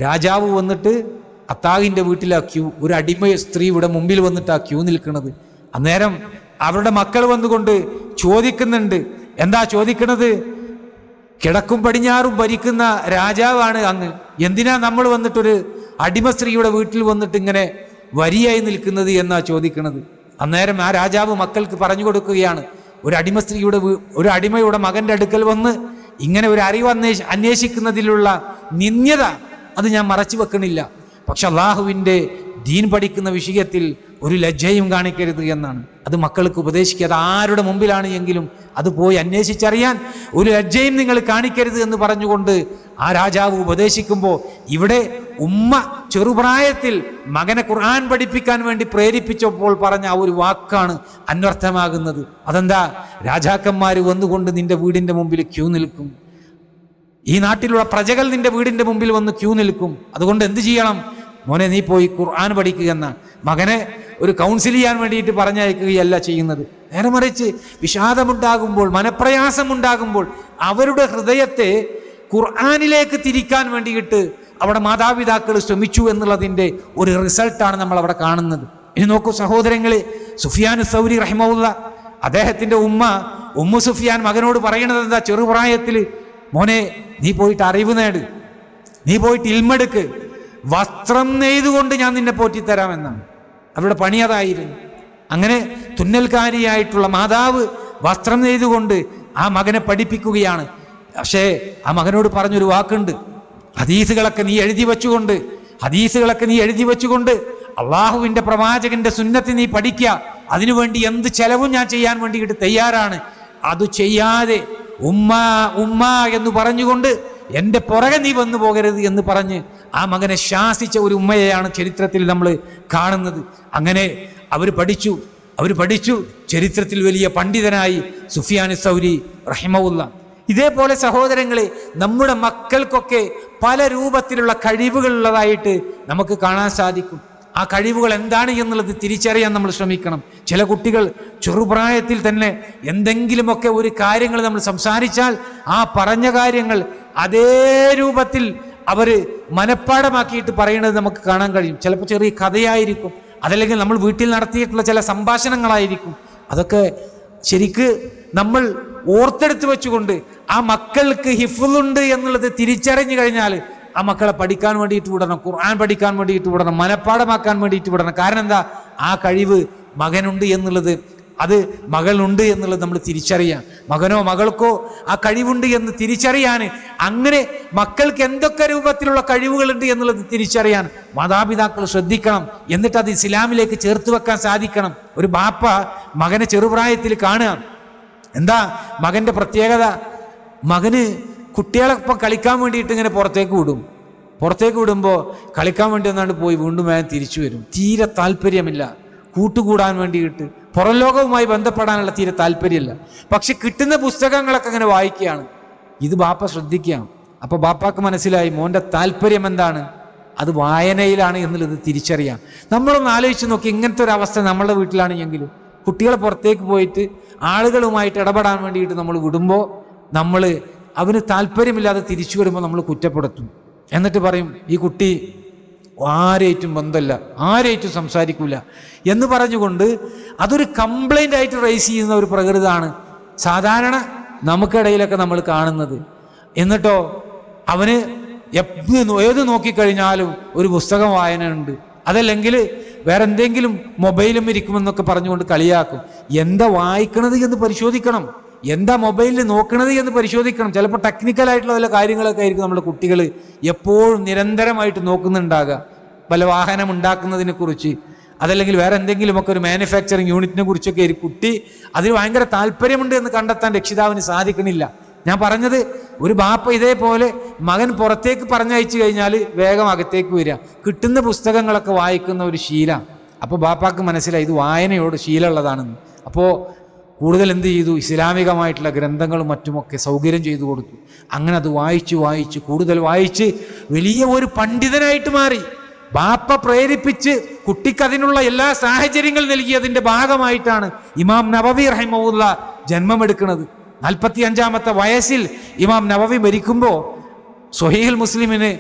S1: രാജാവ് വന്നിട്ട് അത്താഹിന്റെ വീട്ടിലാ ക്യൂ. ഒരു അടിമ സ്ത്രീയുടെ മുമ്പിൽ വന്നിട്ടാ ക്യൂ നിൽക്കുന്നത്. അന്നേരം അവരുടെ മക്കൾ വന്നുകൊണ്ട് ചോദിക്കുന്നുണ്ട്. എന്താ ചോദിക്കുന്നത്? കിഴക്കും പടിഞ്ഞാറും ഭരിക്കുന്ന രാജാവാണ് അങ്ങ്, എന്തിനാ നമ്മൾ വന്നിട്ടൊരു അടിമ സ്ത്രീയുടെ വീട്ടിൽ വന്നിട്ട് ഇങ്ങനെ വരിയായി നിൽക്കുന്നത് എന്നാ ചോദിക്കുന്നത്. അന്നേരം ആ രാജാവ് മക്കൾക്ക് പറഞ്ഞു കൊടുക്കുകയാണ്, ഒരു അടിമയുടെ മകന്റെ അടുക്കൽ വന്ന് ഇങ്ങനെ ഒരു അറിവ് അന്വേഷിക്കുന്നതിലുള്ള നിന്ദ്യത അത് ഞാൻ മറച്ചു വെക്കണില്ല. പക്ഷെ അള്ളാഹുവിൻ്റെ ദീൻ പഠിക്കുന്ന വിഷയത്തിൽ ഒരു ലജ്ജയും കാണിക്കരുത് എന്നാണ്. അത് മക്കൾക്ക് ഉപദേശിക്കുക. അത് ആരുടെ മുമ്പിലാണ് എങ്കിലും അത് പോയി അന്വേഷിച്ചറിയാൻ ഒരു ലജ്ജയും നിങ്ങൾ കാണിക്കരുത് എന്ന് പറഞ്ഞുകൊണ്ട് ആ രാജാവ് ഉപദേശിക്കുമ്പോൾ ഇവിടെ ഉമ്മ ചെറുപ്രായത്തിൽ മകനെ ഖുർആൻ പഠിപ്പിക്കാൻ വേണ്ടി പ്രേരിപ്പിച്ചപ്പോൾ പറഞ്ഞ ആ ഒരു വാക്കാണ് അന്വർത്ഥമാകുന്നത്. അതെന്താ? രാജാക്കന്മാർ വന്നുകൊണ്ട് നിന്റെ വീടിന്റെ മുമ്പിൽ ക്യൂ നിൽക്കും. ഈ നാട്ടിലുള്ള പ്രജകൾ നിന്റെ വീടിന്റെ മുമ്പിൽ വന്ന് ക്യൂ നിൽക്കും. അതുകൊണ്ട് എന്ത് ചെയ്യണം? മോനെ, നീ പോയി ഖുർആൻ പഠിക്കുക എന്നാണ്. മകനെ ഒരു കൗൺസിൽ ചെയ്യാൻ വേണ്ടിയിട്ട് പറഞ്ഞയക്കുകയല്ല ചെയ്യുന്നത്. നേരെ മറിച്ച് വിഷാദമുണ്ടാകുമ്പോൾ, മനപ്രയാസമുണ്ടാകുമ്പോൾ അവരുടെ ഹൃദയത്തെ ഖുർആനിലേക്ക് തിരിക്കാൻ വേണ്ടിയിട്ട് അവിടെ മാതാപിതാക്കൾ ശ്രമിച്ചു എന്നുള്ളതിൻ്റെ ഒരു റിസൾട്ടാണ് നമ്മൾ അവിടെ കാണുന്നത്. ഇനി നോക്കൂ സഹോദരങ്ങളെ, സുഫിയാൻ സൗരി റഹിമഹുല്ല, അദ്ദേഹത്തിന്റെ ഉമ്മു സുഫിയാൻ മകനോട് പറയണത് എന്താ? ചെറുപ്രായത്തിൽ മോനെ, നീ പോയിട്ട് അറിവ് നേട്, നീ പോയിട്ട് ഇൽമെടുക്ക്, വസ്ത്രം നെയ്തുകൊണ്ട് ഞാൻ നിന്നെ പോറ്റിത്തരാമെന്നാണ്. അവരുടെ പണി അതായിരുന്നു. അങ്ങനെ തുന്നൽക്കാരിയായിട്ടുള്ള മാതാവ് വസ്ത്രം നെയ്തുകൊണ്ട് ആ മകനെ പഠിപ്പിക്കുകയാണ്. പക്ഷേ ആ മകനോട് പറഞ്ഞൊരു വാക്കുണ്ട്, ഹദീസുകളൊക്കെ നീ എഴുതി വെച്ചുകൊണ്ട് അള്ളാഹുവിന്റെ പ്രവാചകന്റെ സുന്നത്ത് നീ പഠിക്കുക, അതിനുവേണ്ടി എന്ത് ചെലവും ഞാൻ ചെയ്യാൻ വേണ്ടിയിട്ട് തയ്യാറാണ്. അത് ചെയ്യാതെ ഉമ്മ എന്ന് പറഞ്ഞുകൊണ്ട് എൻ്റെ പുറകെ നീ വന്നു പോകരുത് എന്ന് പറഞ്ഞ് ആ മകനെ ശാസിച്ച ഒരു ഉമ്മയെയാണ് ചരിത്രത്തിൽ നമ്മൾ കാണുന്നത്. അങ്ങനെ അവർ പഠിച്ചു ചരിത്രത്തിൽ വലിയ പണ്ഡിതനായി സുഫിയാൻ സൗരി റഹിമഹുല്ല. ഇതേപോലെ സഹോദരങ്ങളെ, നമ്മുടെ മക്കൾക്കൊക്കെ പല രൂപത്തിലുള്ള കഴിവുകളുള്ളതായിട്ട് നമുക്ക് കാണാൻ സാധിക്കും. ആ കഴിവുകൾ എന്താണ് എന്നുള്ളത് തിരിച്ചറിയാൻ നമ്മൾ ശ്രമിക്കണം. ചില കുട്ടികൾ ചെറുപ്രായത്തിൽ തന്നെ എന്തെങ്കിലുമൊക്കെ ഒരു കാര്യങ്ങൾ നമ്മൾ സംസാരിച്ചാൽ ആ പറഞ്ഞ കാര്യങ്ങൾ അതേ രൂപത്തിൽ അവർ മനഃപ്പാടമാക്കിയിട്ട് പറയുന്നത് നമുക്ക് കാണാൻ കഴിയും. ചിലപ്പോൾ ചെറിയ കഥയായിരിക്കും, അതല്ലെങ്കിൽ നമ്മൾ വീട്ടിൽ നടത്തിയിട്ടുള്ള ചില സംഭാഷണങ്ങളായിരിക്കും. അതൊക്കെ ശരിക്ക് നമ്മൾ ഓർത്തെടുത്ത് വെച്ചുകൊണ്ട് ആ മക്കൾക്ക് ഹിഫ്ളുണ്ട് എന്നുള്ളത് തിരിച്ചറിഞ്ഞു കഴിഞ്ഞാൽ ആ മക്കളെ പഠിക്കാൻ വേണ്ടിയിട്ട് വിടണം, ഖുർആൻ പഠിക്കാൻ വേണ്ടിയിട്ട് വിടണം, മനഃപ്പാടമാക്കാൻ വേണ്ടിയിട്ട് വിടണം. കാരണം എന്താ? ആ കഴിവ് മകനുണ്ട് എന്നുള്ളത്, അത് മകളുണ്ട് എന്നുള്ളത് നമ്മൾ തിരിച്ചറിയാം. മകനോ മകൾക്കോ ആ കഴിവുണ്ട് എന്ന് തിരിച്ചറിയാൻ, അങ്ങനെ മക്കൾക്ക് എന്തൊക്കെ രൂപത്തിലുള്ള കഴിവുകളുണ്ട് എന്നുള്ളത് തിരിച്ചറിയാൻ മാതാപിതാക്കൾ ശ്രദ്ധിക്കണം. എന്നിട്ട് അത് ഇസ്ലാമിലേക്ക് ചേർത്ത് വെക്കാൻ സാധിക്കണം. ഒരു ബാപ്പ മകനെ ചെറുപ്രായത്തിൽ കാണുക, എന്താ മകന്റെ പ്രത്യേകത? മകന് കുട്ടികളൊപ്പം കളിക്കാൻ വേണ്ടിയിട്ട് ഇങ്ങനെ പുറത്തേക്ക് വിടുമ്പോൾ കളിക്കാൻ വേണ്ടി ഒന്നാണ്ട് പോയി വീണ്ടും വേഗം തിരിച്ചു വരും. തീരെ താല്പര്യമില്ല, കൂട്ടുകൂടാൻ വേണ്ടിയിട്ട് പുറം ലോകവുമായി ബന്ധപ്പെടാനുള്ള തീരെ താല്പര്യമില്ല. പക്ഷെ കിട്ടുന്ന പുസ്തകങ്ങളൊക്കെ അങ്ങനെ വായിക്കുകയാണ്. ഇത് ബാപ്പ ശ്രദ്ധിക്കുകയാണ്. അപ്പൊ ബാപ്പാക്ക് മനസ്സിലായി മോൻ്റെ താല്പര്യം എന്താണ്, അത് വായനയിലാണ് എന്നുള്ളത് തിരിച്ചറിയാം. നമ്മളൊന്ന് ആലോചിച്ച് നോക്കി, ഇങ്ങനത്തെ ഒരു അവസ്ഥ നമ്മളുടെ വീട്ടിലാണെങ്കിലും കുട്ടികളെ പുറത്തേക്ക് പോയിട്ട് ആളുകളുമായിട്ട് ഇടപെടാൻ വേണ്ടിയിട്ട് നമ്മൾ വിടുമ്പോൾ അവന് താല്പര്യമില്ലാതെ തിരിച്ചു വരുമ്പോൾ നമ്മൾ കുറ്റപ്പെടുത്തും. എന്നിട്ട് പറയും ഈ കുട്ടി ആരേറ്റും ബന്ധമില്ല, ആരേറ്റും സംസാരിക്കില്ല എന്ന് പറഞ്ഞുകൊണ്ട് അതൊരു കംപ്ലൈൻ്റ് ആയിട്ട് റേസ് ചെയ്യുന്ന ഒരു പ്രകൃതമാണ് സാധാരണ നമുക്കിടയിലൊക്കെ നമ്മൾ കാണുന്നത്. എന്നിട്ടോ അവന് ഏത് നോക്കിക്കഴിഞ്ഞാലും ഒരു പുസ്തകം വായന ഉണ്ട്, അതല്ലെങ്കിൽ വേറെ എന്തെങ്കിലും മൊബൈലും ഇരിക്കുമെന്നൊക്കെ പറഞ്ഞുകൊണ്ട് കളിയാക്കും. എന്താ വായിക്കണത് എന്ന് പരിശോധിക്കണം, എന്താ മൊബൈലിൽ നോക്കണത് എന്ന് പരിശോധിക്കണം. ചിലപ്പോൾ ടെക്നിക്കലായിട്ടുള്ള വല്ല കാര്യങ്ങളൊക്കെ ആയിരിക്കും നമ്മുടെ കുട്ടികൾ എപ്പോഴും നിരന്തരമായിട്ട് നോക്കുന്നുണ്ടാകുക. പല വാഹനം ഉണ്ടാക്കുന്നതിനെ കുറിച്ച്, അതല്ലെങ്കിൽ വേറെ എന്തെങ്കിലുമൊക്കെ ഒരു മാനുഫാക്ചറിങ് യൂണിറ്റിനെ കുറിച്ചൊക്കെ ആയിരിക്കും കുട്ടി അതിൽ ഭയങ്കര താല്പര്യമുണ്ട് എന്ന് കണ്ടെത്താൻ രക്ഷിതാവിന് സാധിക്കണില്ല. ഞാൻ പറഞ്ഞത്, ഒരു ബാപ്പ ഇതേപോലെ മകൻ പുറത്തേക്ക് പറഞ്ഞയച്ചു കഴിഞ്ഞാൽ വേഗം അകത്തേക്ക് വരിക, കിട്ടുന്ന പുസ്തകങ്ങളൊക്കെ വായിക്കുന്ന ഒരു ശീലം. അപ്പോൾ ബാപ്പാക്ക് മനസ്സിലായി ഇത് വായനയോട് ശീലമുള്ളതാണെന്ന്. അപ്പോൾ കൂടുതൽ എന്ത് ചെയ്തു, ഇസ്ലാമികമായിട്ടുള്ള ഗ്രന്ഥങ്ങളും മറ്റുമൊക്കെ സൗകര്യം ചെയ്തു കൊടുത്തു. അങ്ങനെ അത് വായിച്ച് കൂടുതൽ വായിച്ച് വലിയ ഒരു പണ്ഡിതനായിട്ട് മാറി. ബാപ്പ പ്രേരിപ്പിച്ച് കുട്ടിക്കതിനുള്ള എല്ലാ സാഹചര്യങ്ങളും നൽകിയതിൻ്റെ ഭാഗമായിട്ടാണ് ഇമാം നവവി റഹിമഹുല്ലാ ജന്മമെടുക്കുന്നത്. 45-ാമത്തെ വയസ്സിൽ ഇമാം നവവി മരിക്കുമ്പോൾ സ്വഹീഹുൽ മുസ്ലിമിന്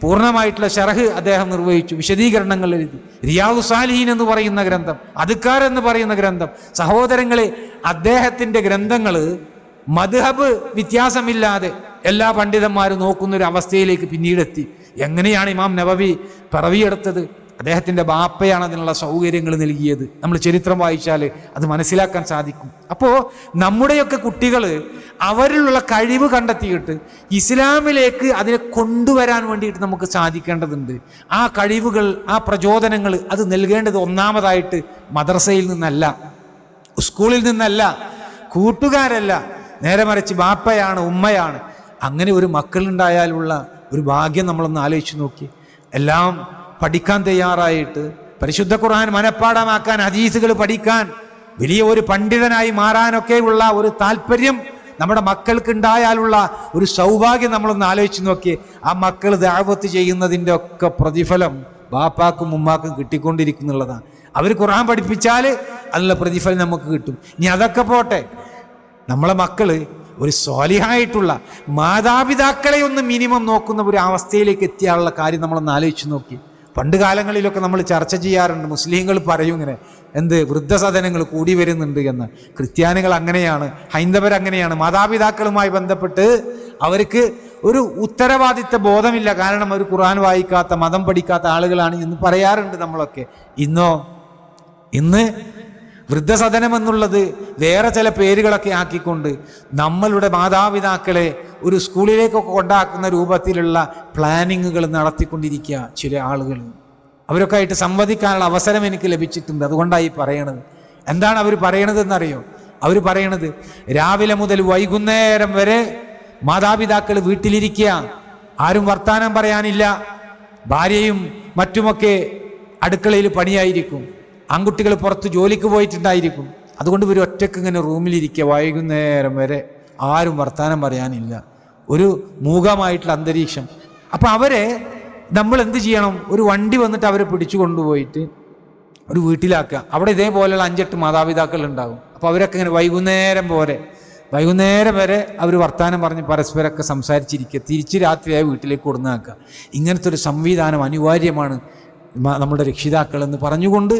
S1: പൂർണ്ണമായിട്ടുള്ള ശറഹ് അദ്ദേഹം നിർവഹിച്ചു, വിശദീകരണങ്ങൾ എഴുതി. റിയാദു സാലിഹീൻ എന്ന് പറയുന്ന ഗ്രന്ഥം, അദ്കാർ എന്ന് പറയുന്ന ഗ്രന്ഥം, സഹോദരങ്ങളെ അദ്ദേഹത്തിൻ്റെ ഗ്രന്ഥങ്ങൾ മദ്ഹബ് വ്യത്യാസമില്ലാതെ എല്ലാ പണ്ഡിതന്മാരും നോക്കുന്നൊരു അവസ്ഥയിലേക്ക് പിന്നീടെത്തി. എങ്ങനെയാണ് ഇമാം നവവി പിറവിയെടുത്തത്? അദ്ദേഹത്തിൻ്റെ ബാപ്പയാണ് അതിനുള്ള സൗകര്യങ്ങൾ നൽകിയത്. നമ്മൾ ചരിത്രം വായിച്ചാൽ അത് മനസ്സിലാക്കാൻ സാധിക്കും. അപ്പോൾ നമ്മുടെയൊക്കെ കുട്ടികൾ അവരിലുള്ള കഴിവ് കണ്ടെത്തിയിട്ട് ഇസ്ലാമിലേക്ക് അതിനെ കൊണ്ടുവരാൻ വേണ്ടിയിട്ട് നമുക്ക് സാധിക്കേണ്ടതുണ്ട്. ആ കഴിവുകൾ, ആ പ്രചോദനങ്ങൾ അത് നൽകേണ്ടത് ഒന്നാമതായിട്ട് മദ്രസയിൽ നിന്നല്ല, സ്കൂളിൽ നിന്നല്ല, കൂട്ടുകാരല്ല, നേരെ മറിച്ച് ബാപ്പയാണ്, ഉമ്മയാണ്. അങ്ങനെ ഒരു മക്കളുണ്ടായാലുള്ള ഒരു ഭാഗ്യം നമ്മളൊന്ന് ആലോചിച്ച് നോക്കി. എല്ലാം പഠിക്കാൻ തയ്യാറായിട്ട് പരിശുദ്ധ ഖുർആൻ മനഃപ്പാഠമാക്കാൻ, ഹദീസുകൾ പഠിക്കാൻ, വലിയ ഒരു പണ്ഡിതനായി മാറാനൊക്കെയുള്ള ഒരു താല്പര്യം നമ്മുടെ മക്കൾക്ക് ഉണ്ടായാലുള്ള ഒരു സൗഭാഗ്യം നമ്മളൊന്ന് ആലോചിച്ച് നോക്കി. ആ മക്കൾ ദഅവത്ത് ചെയ്യുന്നതിൻ്റെ ഒക്കെ പ്രതിഫലം ബാപ്പാക്കും ഉമ്മാക്കും കിട്ടിക്കൊണ്ടിരിക്കുന്നുള്ളതാണ്. അവർ ഖുർആൻ പഠിപ്പിച്ചാൽ അതിനുള്ള പ്രതിഫലം നമുക്ക് കിട്ടും. ഇനി അതൊക്കെ പോട്ടെ, നമ്മളെ മക്കള് ഒരു സ്വാലിഹായിട്ടുള്ള മാതാപിതാക്കളെ ഒന്ന് മിനിമം നോക്കുന്ന ഒരു അവസ്ഥയിലേക്ക് എത്തിയാനുള്ള കാര്യം നമ്മളൊന്ന് ആലോചിച്ച് നോക്കി. പണ്ട് കാലങ്ങളിലൊക്കെ നമ്മൾ ചർച്ച ചെയ്യാറുണ്ട്, മുസ്ലിങ്ങൾ പറയും ഇങ്ങനെ, വൃദ്ധസദനങ്ങൾ കൂടി വരുന്നുണ്ട് എന്ന്. ക്രിസ്ത്യാനികൾ അങ്ങനെയാണ്, ഹൈന്ദവരങ്ങനെയാണ്. മാതാപിതാക്കളുമായി ബന്ധപ്പെട്ട് അവർക്ക് ഒരു ഉത്തരവാദിത്ത ബോധമില്ല, കാരണം അവർ ഖുർആൻ വായിക്കാത്ത, മതം പഠിക്കാത്ത ആളുകളാണ് എന്ന് പറയാറുണ്ട് നമ്മളൊക്കെ. ഇന്ന് വൃദ്ധസദനം എന്നുള്ളത് വേറെ ചില പേരുകളൊക്കെ ആക്കിക്കൊണ്ട് നമ്മളുടെ മാതാപിതാക്കളെ ഒരു സ്കൂളിലേക്കൊക്കെ കൊണ്ടാക്കുന്ന രൂപത്തിലുള്ള പ്ലാനിങ്ങുകൾ നടത്തിക്കൊണ്ടിരിക്കുക ചില ആളുകൾ. അവരൊക്കെ ആയിട്ട് സംവദിക്കാനുള്ള അവസരം എനിക്ക് ലഭിച്ചിട്ടുണ്ട്, അതുകൊണ്ടായി പറയണത്. എന്താണ് അവർ പറയണതെന്നറിയോ? അവർ പറയണത്, രാവിലെ മുതൽ വൈകുന്നേരം വരെ മാതാപിതാക്കൾ വീട്ടിലിരിക്കുക, ആരും വർത്താനം പറയാനില്ല, ഭാര്യയും മറ്റുമൊക്കെ അടുക്കളയിൽ പണിയായിരിക്കും, ആൺകുട്ടികൾ പുറത്ത് ജോലിക്ക് പോയിട്ടുണ്ടായിരിക്കും. അതുകൊണ്ട് ഇവർ ഒറ്റയ്ക്ക് ഇങ്ങനെ റൂമിലിരിക്കുക, വൈകുന്നേരം വരെ ആരും വർത്താനം പറയാനില്ല, ഒരു മൂകമായിട്ടുള്ള അന്തരീക്ഷം. അപ്പം അവരെ നമ്മൾ എന്ത് ചെയ്യണം? ഒരു വണ്ടി വന്നിട്ട് അവരെ പിടിച്ചു കൊണ്ടുപോയിട്ട് ഒരു വീട്ടിലാക്കുക. അവിടെ ഇതേപോലെയുള്ള 5-8 മാതാപിതാക്കൾ ഉണ്ടാകും. അപ്പോൾ അവരൊക്കെ ഇങ്ങനെ വൈകുന്നേരം വരെ അവർ വർത്താനം പറഞ്ഞ് പരസ്പരമൊക്കെ സംസാരിച്ചിരിക്കുക, തിരിച്ച് രാത്രിയായി വീട്ടിലേക്ക് കൊടുന്നാക്കുക. ഇങ്ങനത്തെ ഒരു സംവിധാനം അനിവാര്യമാണ് നമ്മുടെ രക്ഷിതാക്കൾ എന്ന് പറഞ്ഞുകൊണ്ട്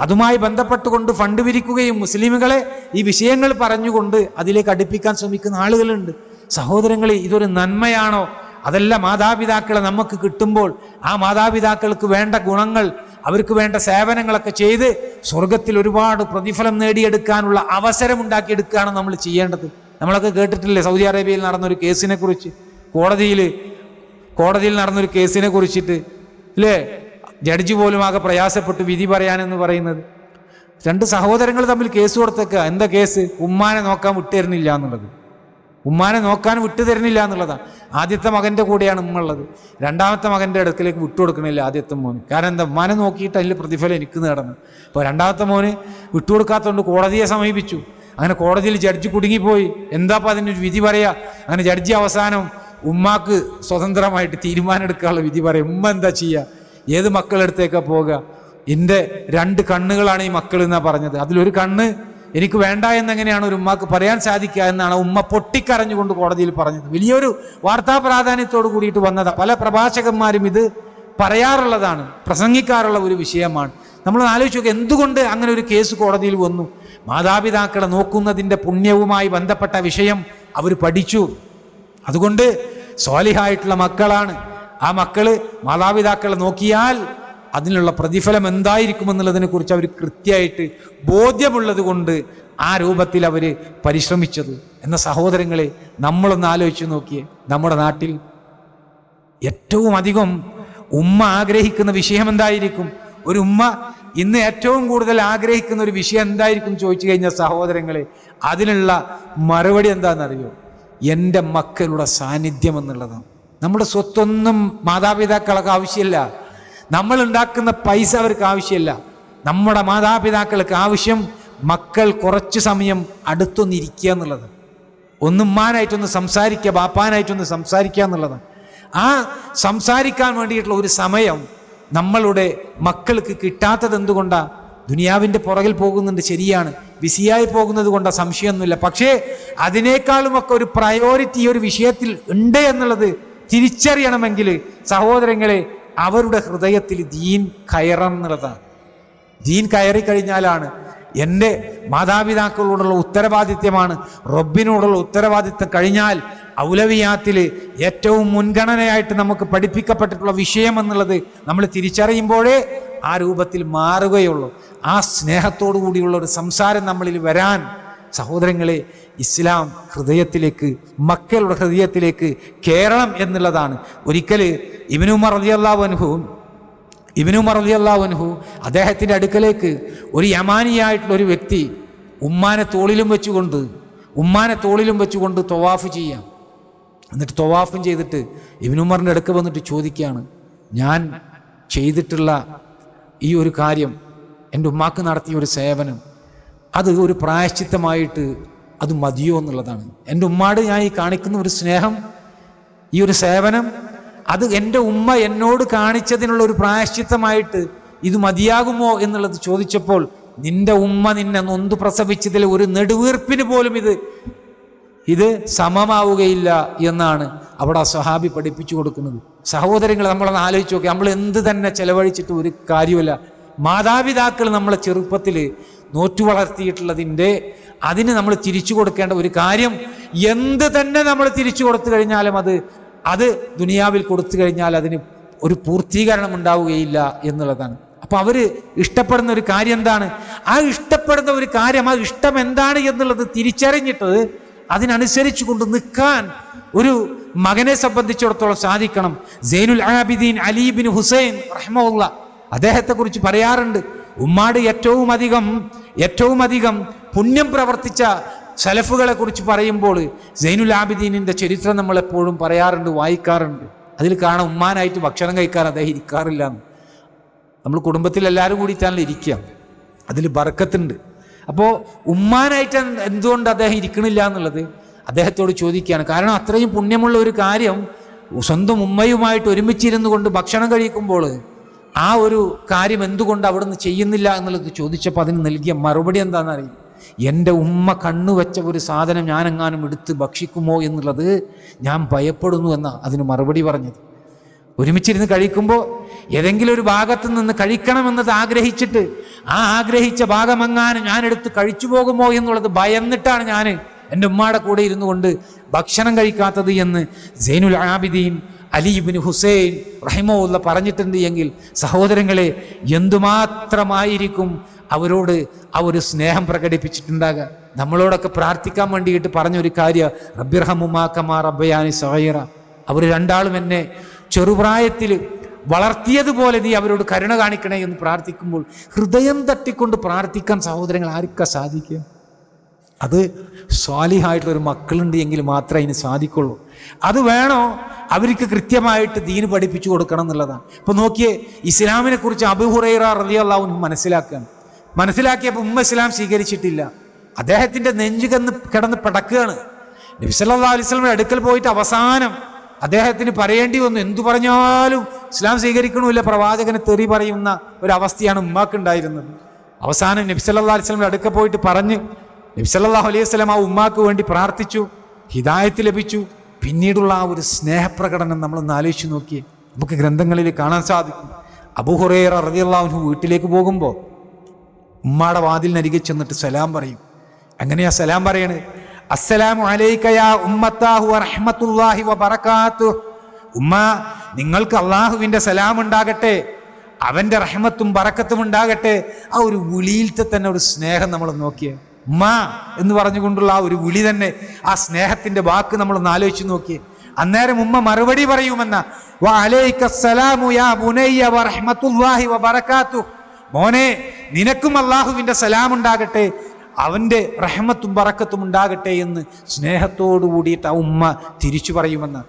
S1: അതുമായി ബന്ധപ്പെട്ടുകൊണ്ട് ഫണ്ട് പിരിക്കുകയും മുസ്ലിമുകളെ ഈ വിഷയങ്ങൾ പറഞ്ഞുകൊണ്ട് അതിലേക്ക് അടുപ്പിക്കാൻ ശ്രമിക്കുന്ന ആളുകളുണ്ട്. സഹോദരങ്ങളെ, ഇതൊരു നന്മയാണോ? അതല്ല, മാതാപിതാക്കളെ നമുക്ക് കിട്ടുമ്പോൾ ആ മാതാപിതാക്കൾക്ക് വേണ്ട ഗുണങ്ങൾ, അവർക്ക് വേണ്ട സേവനങ്ങളൊക്കെ ചെയ്ത് സ്വർഗത്തിൽ ഒരുപാട് പ്രതിഫലം നേടിയെടുക്കാനുള്ള അവസരം ഉണ്ടാക്കിയെടുക്കുകയാണ് നമ്മൾ ചെയ്യേണ്ടത്. നമ്മളൊക്കെ കേട്ടിട്ടില്ലേ സൗദി അറേബ്യയിൽ നടന്നൊരു കേസിനെ കുറിച്ച്, കോടതിയിൽ നടന്നൊരു കേസിനെ കുറിച്ചിട്ട് അല്ലേ? ജഡ്ജി പോലും ആകെ പ്രയാസപ്പെട്ടു വിധി പറയാനെന്ന് പറയുന്നത്. 2 സഹോദരങ്ങൾ തമ്മിൽ കേസ് കൊടുത്തേക്കുക. എന്താ കേസ്? ഉമ്മാനെ നോക്കാൻ വിട്ടുതരുന്നില്ല എന്നുള്ളത്. ഉമ്മാനെ നോക്കാൻ വിട്ടുതരുന്നില്ല എന്നുള്ളതാണ്. ആദ്യത്തെ മകൻ്റെ കൂടെയാണ് ഉമ്മ ഉള്ളത്. രണ്ടാമത്തെ മകൻ്റെ അടുക്കലേക്ക് വിട്ടുകൊടുക്കണില്ല ആദ്യത്തെ മോന്. കാരണം എന്താ, ഉമ്മാനെ നോക്കിയിട്ട് അതിൽ പ്രതിഫലം എനിക്ക് നേടണം. അപ്പോൾ രണ്ടാമത്തെ മോന് വിട്ടുകൊടുക്കാത്തതുകൊണ്ട് കോടതിയെ സമീപിച്ചു. അങ്ങനെ കോടതിയിൽ ജഡ്ജി കുടുങ്ങിപ്പോയി. എന്താ അപ്പം അതിനൊരു വിധി പറയുക? അങ്ങനെ ജഡ്ജി അവസാനം ഉമ്മാക്ക് സ്വതന്ത്രമായിട്ട് തീരുമാനം എടുക്കാനുള്ള വിധി പറയും. ഉമ്മ എന്താ ചെയ്യുക? ഏത് മക്കളെടുത്തേക്കാ പോകുക? എൻ്റെ 2 കണ്ണുകളാണ് ഈ മക്കൾ എന്നാണ് പറഞ്ഞത്. അതിലൊരു കണ്ണ് എനിക്ക് വേണ്ട എന്നെങ്ങനെയാണ് ഒരു ഉമ്മാക്ക് പറയാൻ സാധിക്കുക എന്നാണ് ഉമ്മ പൊട്ടിക്കരഞ്ഞുകൊണ്ട് കോടതിയിൽ പറഞ്ഞത്. വലിയൊരു വാർത്താ പ്രാധാന്യത്തോട് കൂടിയിട്ട് വന്നതാണ്. പല പ്രഭാഷകന്മാരും ഇത് പറയാറുള്ളതാണ്, പ്രസംഗിക്കാറുള്ള ഒരു വിഷയമാണ്. നമ്മൾ ആലോചിച്ച് നോക്കുക, എന്തുകൊണ്ട് അങ്ങനെ ഒരു കേസ് കോടതിയിൽ വന്നു? മാതാപിതാക്കളെ നോക്കുന്നതിൻ്റെ പുണ്യവുമായി ബന്ധപ്പെട്ട വിഷയം അവർ പഠിച്ചു. അതുകൊണ്ട് സ്വാലിഹായിട്ടുള്ള മക്കളാണ്. ആ മക്കള് മാതാപിതാക്കളെ നോക്കിയാൽ അതിനുള്ള പ്രതിഫലം എന്തായിരിക്കുമെന്നുള്ളതിനെ കുറിച്ച് അവർ കൃത്യമായിട്ട് ബോധ്യമുള്ളത് കൊണ്ട് ആ രൂപത്തിൽ അവർ പരിശ്രമിച്ചത്. എന്ന സഹോദരങ്ങളെ, നമ്മളൊന്ന് ആലോചിച്ച് നോക്കിയേ, നമ്മുടെ നാട്ടിൽ ഏറ്റവും അധികം ഉമ്മ ആഗ്രഹിക്കുന്ന വിഷയം എന്തായിരിക്കും? ഒരു ഉമ്മ ഇന്ന് ഏറ്റവും കൂടുതൽ ആഗ്രഹിക്കുന്ന ഒരു വിഷയം എന്തായിരിക്കും ചോദിച്ചു കഴിഞ്ഞാൽ സഹോദരങ്ങളെ, അതിനുള്ള മറുപടി എന്താണെന്നറിയോ? എൻ്റെ മക്കളുടെ സാന്നിധ്യം എന്നുള്ളതാണ്. നമ്മുടെ സ്വത്തൊന്നും മാതാപിതാക്കൾക്ക് ആവശ്യമില്ല, നമ്മൾ ഉണ്ടാക്കുന്ന പൈസ അവർക്ക് ആവശ്യമില്ല. നമ്മുടെ മാതാപിതാക്കൾക്ക് ആവശ്യം മക്കൾ കുറച്ച് സമയം അടുത്തൊന്നിരിക്കുക എന്നുള്ളത്, ഉമ്മാനായിട്ടൊന്ന് സംസാരിക്കുക, ബാപ്പാനായിട്ടൊന്ന് സംസാരിക്കുക എന്നുള്ളതാണ്. ആ സംസാരിക്കാൻ വേണ്ടിയിട്ടുള്ള ഒരു സമയം നമ്മളുടെ മക്കൾക്ക് കിട്ടാത്തത് എന്തുകൊണ്ടാണ്? ദുനിയാവിൻ്റെ പുറകിൽ പോകുന്നുണ്ട്, ശരിയാണ്, ബിസിയായി പോകുന്നത് കൊണ്ടാണ്, സംശയമൊന്നുമില്ല. പക്ഷേ അതിനേക്കാളുമൊക്കെ ഒരു പ്രയോറിറ്റി ഒരു വിഷയത്തിൽ ഉണ്ട് എന്നുള്ളത് തിരിച്ചറിയണമെങ്കിൽ സഹോദരങ്ങളെ, അവരുടെ ഹൃദയത്തിൽ ദീൻ കയറണം എന്നുള്ളതാണ്. ദീൻ കയറി കഴിഞ്ഞാലാണ് എൻ്റെ മാതാപിതാക്കളോടുള്ള ഉത്തരവാദിത്യമാണ്, റബ്ബിനോടുള്ള ഉത്തരവാദിത്വം കഴിഞ്ഞാൽ ഔലവിയാത്തിൽ ഏറ്റവും മുൻഗണനയായിട്ട് നമുക്ക് പഠിപ്പിക്കപ്പെട്ടിട്ടുള്ള വിഷയം എന്നുള്ളത് നമ്മൾ തിരിച്ചറിയുമ്പോഴേ ആ രൂപത്തിൽ മാറുകയുള്ളൂ. ആ സ്നേഹത്തോടു കൂടിയുള്ള ഒരു സംസാരം നമ്മളിൽ വരാൻ സഹോദരങ്ങളെ, ഇസ്ലാം ഹൃദയത്തിലേക്ക്, മക്കളുടെ ഹൃദയത്തിലേക്ക് കയറണം എന്നുള്ളതാണ്. ഒരിക്കൽ ഇബ്നു ഉമർ റളിയല്ലാഹു അൻഹു അദ്ദേഹത്തിൻ്റെ അടുക്കലേക്ക് ഒരു യമാനിയായിട്ടുള്ള ഒരു വ്യക്തി ഉമ്മാനെ തോളിലും വെച്ചുകൊണ്ട് തവാഫ് ചെയ്യാം. എന്നിട്ട് തവാഫും ചെയ്തിട്ട് ഇബ്നു ഉമറിൻ്റെ അടുക്ക് വന്നിട്ട് ചോദിക്കുകയാണ്, ഞാൻ ചെയ്തിട്ടുള്ള ഈ ഒരു കാര്യം, എൻ്റെ ഉമ്മാക്ക് നടത്തിയ ഒരു സേവനം, അത് ഒരു പ്രായശ്ചിത്തമായിട്ട് അത് മതിയോ എന്നുള്ളതാണ്. എൻ്റെ ഉമ്മാട് ഞാൻ ഈ കാണിക്കുന്ന ഒരു സ്നേഹം, ഈ ഒരു സേവനം, അത് എൻ്റെ ഉമ്മ എന്നോട് കാണിച്ചതിനുള്ള ഒരു പ്രായശ്ചിത്തമായിട്ട് ഇത് മതിയാകുമോ എന്നുള്ളത് ചോദിച്ചപ്പോൾ, നിന്റെ ഉമ്മ നിന്നെ നൊന്ത് പ്രസവിച്ചതിൽ ഒരു നെടുവീർപ്പിന് പോലും ഇത് സമമാവുകയില്ല എന്നാണ് അവിടെ സ്വഹാബി പഠിപ്പിച്ചു കൊടുക്കുന്നത്. സഹോദരങ്ങൾ, നമ്മളൊന്ന് ആലോചിച്ച് നോക്കി, നമ്മൾ എന്ത് തന്നെ ചെലവഴിച്ചിട്ട് ഒരു കാര്യമില്ല. മാതാപിതാക്കൾ നമ്മളെ ചെറുപ്പത്തിൽ നോറ്റു വളർത്തിയിട്ടുള്ളതിൻ്റെ അതിന് നമ്മൾ തിരിച്ചു കൊടുക്കേണ്ട ഒരു കാര്യം, എന്ത് തന്നെ നമ്മൾ തിരിച്ചു കൊടുത്തു കഴിഞ്ഞാലും അത് ദുനിയാവിൽ കൊടുത്തു കഴിഞ്ഞാൽ അതിന് ഒരു പൂർത്തീകരണം ഉണ്ടാവുകയില്ല എന്നുള്ളതാണ്. അപ്പൊ അവര് ഇഷ്ടപ്പെടുന്ന ഒരു കാര്യം എന്താണ്? ആ ഇഷ്ടപ്പെടുന്ന ഒരു കാര്യം, ആ ഇഷ്ടം എന്താണ് എന്നുള്ളത് തിരിച്ചറിഞ്ഞിട്ട് അതിനനുസരിച്ച് കൊണ്ട് നിൽക്കാൻ ഒരു മകനെ സംബന്ധിച്ചിടത്തോളം സാധിക്കണം. Zainul Abideen Ali bin Hussein റഹ്മഹുല്ലാ അദ്ദേഹത്തെ കുറിച്ച് പറയാറുണ്ട്, ഉമ്മാട് ഏറ്റവും അധികം പുണ്യം പ്രവർത്തിച്ച സലഫുകളെ കുറിച്ച് പറയുമ്പോൾ സൈനുൽ ആബിദീനിന്റെ ചരിത്രം നമ്മൾ എപ്പോഴും പറയാറുണ്ട്, വായിക്കാറുണ്ട്. അതിൽ കാണാം, ഉമ്മാനായിട്ട് ഭക്ഷണം കഴിക്കാൻ അദ്ദേഹം ഇരിക്കാറില്ല. നമ്മൾ കുടുംബത്തിൽ എല്ലാവരും കൂടിയിട്ടാണല്ലോ ഇരിക്കുക, അതിൽ ബർക്കത്തുണ്ട്. അപ്പോൾ ഉമ്മാനായിട്ട് എന്തുകൊണ്ട് അദ്ദേഹം ഇരിക്കണില്ല എന്നുള്ളത് അദ്ദേഹത്തോട് ചോദിക്കുകയാണ്. കാരണം അത്രയും പുണ്യമുള്ള ഒരു കാര്യം സ്വന്തം ഉമ്മയുമായിട്ട് ഒരുമിച്ചിരുന്നു കൊണ്ട് ഭക്ഷണം കഴിക്കുമ്പോൾ ആ ഒരു കാര്യം എന്തുകൊണ്ട് അവിടുന്ന് ചെയ്യുന്നില്ല എന്നുള്ളത് ചോദിച്ചപ്പോൾ അതിന് നൽകിയ മറുപടി എന്താണെന്നറിയും, എൻ്റെ ഉമ്മ കണ്ണുവെച്ച ഒരു സാധനം ഞാനെങ്ങാനും എടുത്ത് ഭക്ഷിക്കുമോ എന്നുള്ളത് ഞാൻ ഭയപ്പെടുന്നു എന്നാണ് അതിന് മറുപടി പറഞ്ഞത്. ഒരുമിച്ചിരുന്ന് കഴിക്കുമ്പോൾ ഏതെങ്കിലും ഒരു ഭാഗത്ത് നിന്ന് കഴിക്കണമെന്നത് ആഗ്രഹിച്ചിട്ട് ആ ആഗ്രഹിച്ച ഭാഗമെങ്ങാനും ഞാനെടുത്ത് കഴിച്ചു പോകുമോ എന്നുള്ളത് ഭയന്നിട്ടാണ് ഞാൻ എൻ്റെ ഉമ്മയുടെ കൂടെ ഇരുന്നു കൊണ്ട് ഭക്ഷണം കഴിക്കാത്തത് എന്ന് സൈനുൽ ആബിദീൻ അലി ഇബ്നു ഹുസൈൻ റഹിമഹുല്ല പറഞ്ഞിട്ടുണ്ട്. എങ്കിൽ സഹോദരങ്ങളെ, എന്തുമാത്രമായിരിക്കും അവരോട് ആ ഒരു സ്നേഹം പ്രകടിപ്പിച്ചിട്ടുണ്ടാകുക. നമ്മളോടൊക്കെ പ്രാർത്ഥിക്കാൻ വേണ്ടിയിട്ട് പറഞ്ഞൊരു കാര്യം, റബ്ബിർഹമുമാ കമാ റബ്ബയാനി സഗീറ, അവർ രണ്ടാളും എന്നെ ചെറുപ്രായത്തിൽ വളർത്തിയതുപോലെ നീ അവരോട് കരുണ കാണിക്കണേ എന്ന് പ്രാർത്ഥിക്കുമ്പോൾ ഹൃദയം തട്ടിക്കൊണ്ട് പ്രാർത്ഥിക്കാൻ സഹോദരങ്ങൾ ആർക്കാ സാധിക്കുക? അത് സ്വാലിഹായിട്ടുള്ളൊരു മക്കളുണ്ട് എങ്കിൽ മാത്രമേ അതിന് സാധിക്കുള്ളൂ. അത് വേണോ അവർക്ക് കൃത്യമായിട്ട് ദീന് പഠിപ്പിച്ചു കൊടുക്കണം എന്നുള്ളതാണ്. ഇപ്പൊ നോക്കിയേ, ഇസ്ലാമിനെ കുറിച്ച് അബൂ ഹുറൈറ റളിയല്ലാഹു അൻഹു മനസ്സിലാക്കിയപ്പോൾ ഇസ്ലാം സ്വീകരിച്ചിട്ടില്ല. അദ്ദേഹത്തിന്റെ നെഞ്ചു കിടന്ന് പിടക്കുകയാണ്. നബി സല്ലല്ലാഹു അലൈഹി വസല്ലമയുടെ അടുക്കൽ പോയിട്ട് അവസാനം അദ്ദേഹത്തിന് പറയേണ്ടി വന്നു, എന്തു പറഞ്ഞാലും ഇസ്ലാം സ്വീകരിക്കണമില്ല, പ്രവാചകനെ തെറി പറയുന്ന ഒരവസ്ഥയാണ് ഉമ്മാക്കുണ്ടായിരുന്നത്. അവസാനം നബി സല്ലല്ലാഹു അലൈഹി വസല്ലമയുടെ അടുക്കൽ പോയിട്ട് പറഞ്ഞ് നബി സല്ലല്ലാഹു അലൈഹി വസല്ലം ആ ഉമ്മാക്ക് വേണ്ടി പ്രാർത്ഥിച്ചു, ഹിദായത്ത് ലഭിച്ചു. പിന്നീടുള്ള ആ ഒരു സ്നേഹപ്രകടനം നമ്മളൊന്ന് ആലോചിച്ച് നോക്കിയേ, നമുക്ക് ഗ്രന്ഥങ്ങളിൽ കാണാൻ സാധിക്കും. അബൂ ഹുറൈറ റളിയല്ലാഹു അൻഹു വീട്ടിലേക്ക് പോകുമ്പോൾ ഉമ്മാടെ വാതിലിനരികെ ചെന്നിട്ട് സലാം പറയും. എങ്ങനെയാ സലാം പറയണത്? അസ്സലാമു അലൈക യാ ഉമ്മത്താഹു വറഹ്മത്തുള്ളാഹി വബറകാതുഹു. ഉമ്മ, നിങ്ങൾക്ക് അള്ളാഹുവിന്റെ സലാം ഉണ്ടാകട്ടെ, അവന്റെ റഹ്മത്തും ബറക്കത്തും ഉണ്ടാകട്ടെ. ആ ഒരു വിളിയിലത്തെ തന്നെ ഒരു സ്നേഹം നമ്മൾ നോക്കിയേ. ഉമ്മ എന്ന് പറഞ്ഞുകൊണ്ടുള്ള ആ ഒരു വിളി തന്നെ, ആ സ്നേഹത്തിന്റെ വാക്ക് നമ്മളൊന്ന് ആലോചിച്ച് നോക്കിയേ. അന്നേരം ഉമ്മ മറുപടി പറയുമെന്ന വഅലൈക്കസ്സലാമു യാ ബുനയ്യ വറഹ്മത്തുള്ളാഹി വബറകാതുഹു. മോനെ, നിനക്കും അള്ളാഹുവിന്റെ സലാം ഉണ്ടാകട്ടെ, അവന്റെ റഹ്മത്തും ബറക്കത്തും ഉണ്ടാകട്ടെ എന്ന് സ്നേഹത്തോടു കൂടിയിട്ട് ആ ഉമ്മ തിരിച്ചു പറയുമെന്ന്.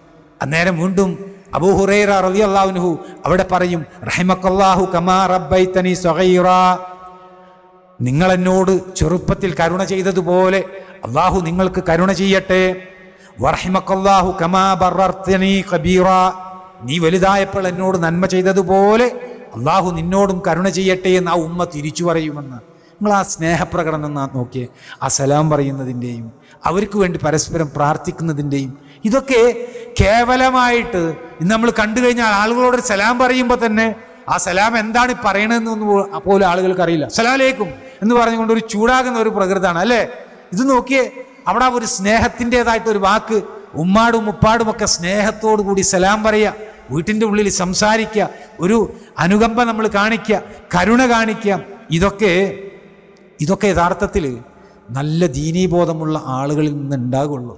S1: അന്നേരം വീണ്ടും അബൂ ഹുറൈറ റളിയല്ലാഹു അൻഹു അവിടെ പറയും, റഹിമക്കല്ലാഹു കമാ റബ്ബൈതനി സഗീറാ. നിങ്ങൾ എന്നോട് ചെറുപ്പത്തിൽ കരുണ ചെയ്തതുപോലെ അള്ളാഹു നിങ്ങൾക്ക് കരുണ ചെയ്യട്ടെ. വറഹിമക്കല്ലാഹു കമാ ബറർതനി കബീറാ. നീ വലുതായപ്പോൾ എന്നോട് നന്മ ചെയ്തതുപോലെ അള്ളാഹു നിന്നോടും കരുണ ചെയ്യട്ടെ എന്ന് ആ ഉമ്മ തിരിച്ചു പറയുമെന്ന്. നിങ്ങൾ ആ സ്നേഹപ്രകടനം നോക്കിയേ, ആ സലാം പറയുന്നതിൻ്റെയും അവർക്ക് വേണ്ടി പരസ്പരം പ്രാർത്ഥിക്കുന്നതിൻ്റെയും ഇതൊക്കെ കേവലമായിട്ട് ഇന്ന് നമ്മൾ കണ്ടു കഴിഞ്ഞാൽ ആളുകളോട് സലാം പറയുമ്പോൾ തന്നെ ആ സലാം എന്താണ് പറയണതെന്ന് പോലും ആളുകൾക്ക് അറിയില്ല. സലാം അലൈക്കും എന്ന് പറഞ്ഞുകൊണ്ട് ഒരു ചൂടാകുന്ന ഒരു പ്രകൃതമാണ് അല്ലേ? ഇത് നോക്കിയേ, അവിടെ ഒരു സ്നേഹത്തിൻ്റെതായിട്ടൊരു വാക്ക്, ഉമ്മാടും ഉപ്പാടും ഒക്കെ സ്നേഹത്തോടു കൂടി സലാം പറയുക, വീട്ടിൻ്റെ ഉള്ളിൽ സംസാരിക്കുക, ഒരു അനുകമ്പ നമ്മൾ കാണിക്കുക, കരുണ കാണിക്കുക. ഇതൊക്കെ യഥാർത്ഥത്തിൽ നല്ല ദീനീബോധമുള്ള ആളുകളിൽ നിന്നുണ്ടാകുള്ളൂ,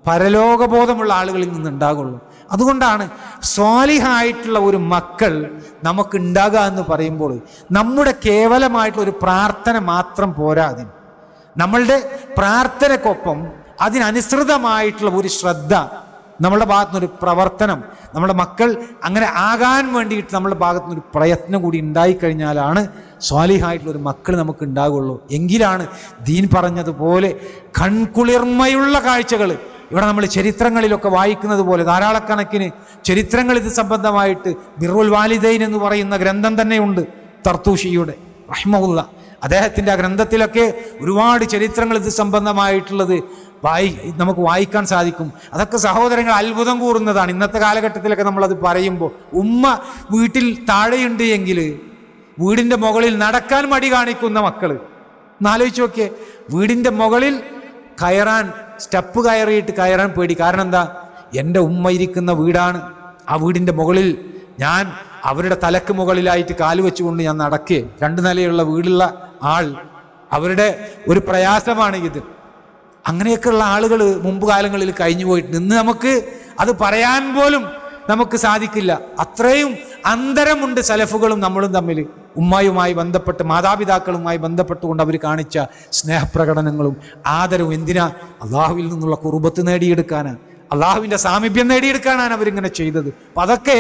S1: പരലോകബോധമുള്ള ആളുകളിൽ നിന്നുണ്ടാകുള്ളൂ. അതുകൊണ്ടാണ് സ്വാലിഹായിട്ടുള്ള ഒരു മക്കൾ നമുക്ക് ഉണ്ടാകുക എന്ന് പറയുമ്പോൾ നമ്മുടെ കേവലമായിട്ടുള്ള ഒരു പ്രാർത്ഥന മാത്രം പോരാ. നമ്മളുടെ പ്രാർത്ഥനക്കൊപ്പം അതിനനുസൃതമായിട്ടുള്ള ഒരു ശ്രദ്ധ, നമ്മുടെ ഭാഗത്തുനിന്നൊരു പ്രവർത്തനം, നമ്മുടെ മക്കൾ അങ്ങനെ ആകാൻ വേണ്ടിയിട്ട് നമ്മുടെ ഭാഗത്തുനിന്നൊരു പ്രയത്നം കൂടി ഉണ്ടായിക്കഴിഞ്ഞാലാണ് സ്വാലിഹായിട്ടുള്ള ഒരു മക്കൾ നമുക്ക് ഉണ്ടാകുള്ളൂ. എങ്കിലാണ് ദീൻ പറഞ്ഞതുപോലെ കൺകുളിർമയുള്ള കാഴ്ചകൾ. ഇവിടെ നമ്മൾ ചരിത്രങ്ങളിലൊക്കെ വായിക്കുന്നത് പോലെ ധാരാളക്കണക്കിന് ചരിത്രങ്ങൾ ഇത് സംബന്ധമായിട്ട് ബിർറുൽ വാലിദൈൻ എന്ന് പറയുന്ന ഗ്രന്ഥം തന്നെയുണ്ട് തർത്തൂഷിയുടെ റഹ്മഹുല്ല. അദ്ദേഹത്തിൻ്റെ ആ ഗ്രന്ഥത്തിലൊക്കെ ഒരുപാട് ചരിത്രങ്ങൾ ഇത് സംബന്ധമായിട്ടുള്ളത് നമുക്ക് വായിക്കാൻ സാധിക്കും. അതൊക്കെ സഹോദരങ്ങൾ അത്ഭുതം കൂറുന്നതാണ്. ഇന്നത്തെ കാലഘട്ടത്തിലൊക്കെ നമ്മളത് പറയുമ്പോൾ ഉമ്മ വീട്ടിൽ താഴെയുണ്ട് എങ്കിൽ വീടിൻ്റെ മുകളിൽ നടക്കാൻ മടി കാണിക്കുന്ന മക്കൾ എന്നാലോചിച്ച് നോക്കിയേ. വീടിൻ്റെ മുകളിൽ സ്റ്റെപ്പ് കയറിയിട്ട് കയറാൻ പേടി. കാരണം എന്താ? എൻ്റെ ഉമ്മ ഇരിക്കുന്ന വീടാണ്. ആ വീടിൻ്റെ മുകളിൽ ഞാൻ അവരുടെ തലക്ക് മുകളിലായിട്ട് കാല് വെച്ചുകൊണ്ട് ഞാൻ നടക്കുക. 2 നിലയുള്ള വീടുള്ള ആൾ, അവരുടെ ഒരു പ്രയാസമാണ് ഇത്. അങ്ങനെയൊക്കെയുള്ള ആളുകൾ മുമ്പ് കാലങ്ങളിൽ കഴിഞ്ഞു പോയിട്ട് ഇന്ന് നമുക്ക് അത് പറയാൻ പോലും നമുക്ക് സാധിക്കില്ല. അത്രയും അന്തരമുണ്ട് സലഫുകളും നമ്മളും തമ്മിൽ. ഉമ്മയുമായി ബന്ധപ്പെട്ട്, മാതാപിതാക്കളുമായി ബന്ധപ്പെട്ടുകൊണ്ട് അവർ കാണിച്ച സ്നേഹപ്രകടനങ്ങളും ആദരവും എന്തിനാ? അള്ളാഹുവിൽ നിന്നുള്ള കുർബത്ത് നേടിയെടുക്കാനാണ്, അള്ളാഹുവിൻ്റെ സാമീപ്യം നേടിയെടുക്കാനാണ് അവരിങ്ങനെ ചെയ്തത്. അപ്പം അതൊക്കെ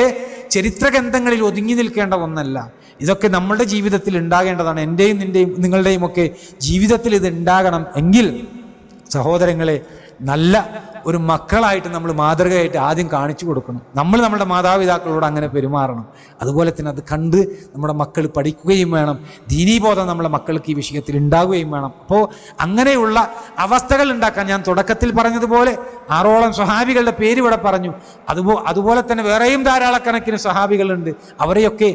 S1: ചരിത്ര ഗ്രന്ഥങ്ങളിൽ ഒതുങ്ങി നിൽക്കേണ്ട ഒന്നല്ല. ഇതൊക്കെ നമ്മളുടെ ജീവിതത്തിൽ ഉണ്ടാകേണ്ടതാണ്. എൻ്റെയും നിങ്ങളുടെയും ഒക്കെ ജീവിതത്തിൽ ഇത് ഉണ്ടാകണം എങ്കിൽ സഹോദരങ്ങളെ, നല്ല ഒരു മക്കളായിട്ട് നമ്മൾ മാതൃകയായിട്ട് ആദ്യം കാണിച്ചു കൊടുക്കണം. നമ്മൾ നമ്മുടെ മാതാപിതാക്കളോട് അങ്ങനെ പെരുമാറണം. അതുപോലെ തന്നെ അത് കണ്ട് നമ്മുടെ മക്കൾ പഠിക്കുകയും വേണം. ദീനീബോധം നമ്മുടെ മക്കൾക്ക് ഈ വിഷയത്തിൽ ഉണ്ടാകുകയും വേണം. അപ്പോൾ അങ്ങനെയുള്ള അവസ്ഥകൾ ഉണ്ടാക്കാൻ, ഞാൻ തുടക്കത്തിൽ പറഞ്ഞതുപോലെ 6ഓളം സ്വഹാബികളുടെ പേര് ഇവിടെ പറഞ്ഞു. അതുപോലെ തന്നെ വേറെയും ധാരാളക്കണക്കിന് സ്വഹാബികളുണ്ട്. അവരെയൊക്കെ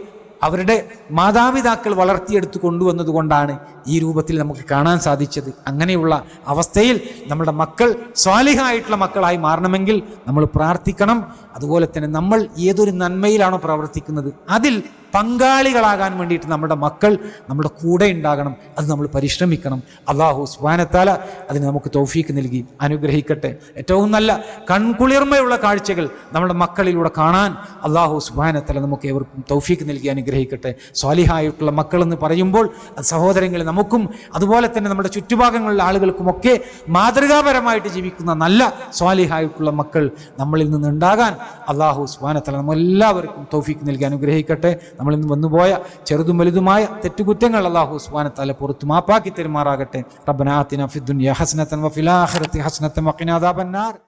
S1: അവരുടെ മാതാപിതാക്കൾ വളർത്തിയെടുത്ത് കൊണ്ടുവന്നത് കൊണ്ടാണ് ഈ രൂപത്തിൽ നമുക്ക് കാണാൻ സാധിച്ചത്. അങ്ങനെയുള്ള അവസ്ഥയിൽ നമ്മുടെ മക്കൾ സ്വാലിഹായിട്ടുള്ള മക്കളായി മാറണമെങ്കിൽ നമ്മൾ പ്രാർത്ഥിക്കണം. അതുപോലെ തന്നെ നമ്മൾ ഏതൊരു നന്മയിലാണോ പ്രവർത്തിക്കുന്നത് അതിൽ പങ്കാളികളാകാൻ വേണ്ടിയിട്ട് നമ്മുടെ മക്കൾ നമ്മുടെ കൂടെ ഉണ്ടാകണം. അത് നമ്മൾ പരിശ്രമിക്കണം. അല്ലാഹു സുബ്ഹാനഹു വ തആല അതിന് നമുക്ക് തൗഫീക്ക് നൽകി അനുഗ്രഹിക്കട്ടെ. ഏറ്റവും നല്ല കൺകുളിർമയുള്ള കാഴ്ചകൾ നമ്മുടെ മക്കളിലൂടെ കാണാൻ അല്ലാഹു സുബ്ഹാനഹു വ തആല നമുക്ക് ഏവർക്കും തൗഫീക്ക് നൽകി അനുഗ്രഹിക്കട്ടെ. സ്വാലിഹായിട്ടുള്ള മക്കളെന്ന് പറയുമ്പോൾ അത് സഹോദരങ്ങളെ നമുക്കും അതുപോലെ തന്നെ നമ്മുടെ ചുറ്റുഭാഗങ്ങളിലെ ആളുകൾക്കുമൊക്കെ മാതൃകാപരമായിട്ട് ജീവിക്കുന്ന നല്ല സ്വാലിഹായിട്ടുള്ള മക്കൾ നമ്മളിൽ നിന്നുണ്ടാകാൻ അല്ലാഹു സുബ്ഹാനഹു വ തആല നമ്മളെല്ലാവർക്കും തൗഫീക്ക് നൽകി അനുഗ്രഹിക്കട്ടെ. നമ്മളിൽ നിന്ന് വന്നുപോയ ചെറുതും വലുതുമായ തെറ്റുകുറ്റങ്ങൾ അല്ലാഹു സുബ്ഹാനഹു വ തആല പുറത്തു മാപ്പാക്കി തരുമാറാകട്ടെ. റബ്ബനാ ആതിനാ ഫിദ്ദുനിയ ഹസനതൻ വഫിൽ ആഖിറതി ഹസനതൻ വഖിനാ അദാബന്നാർ.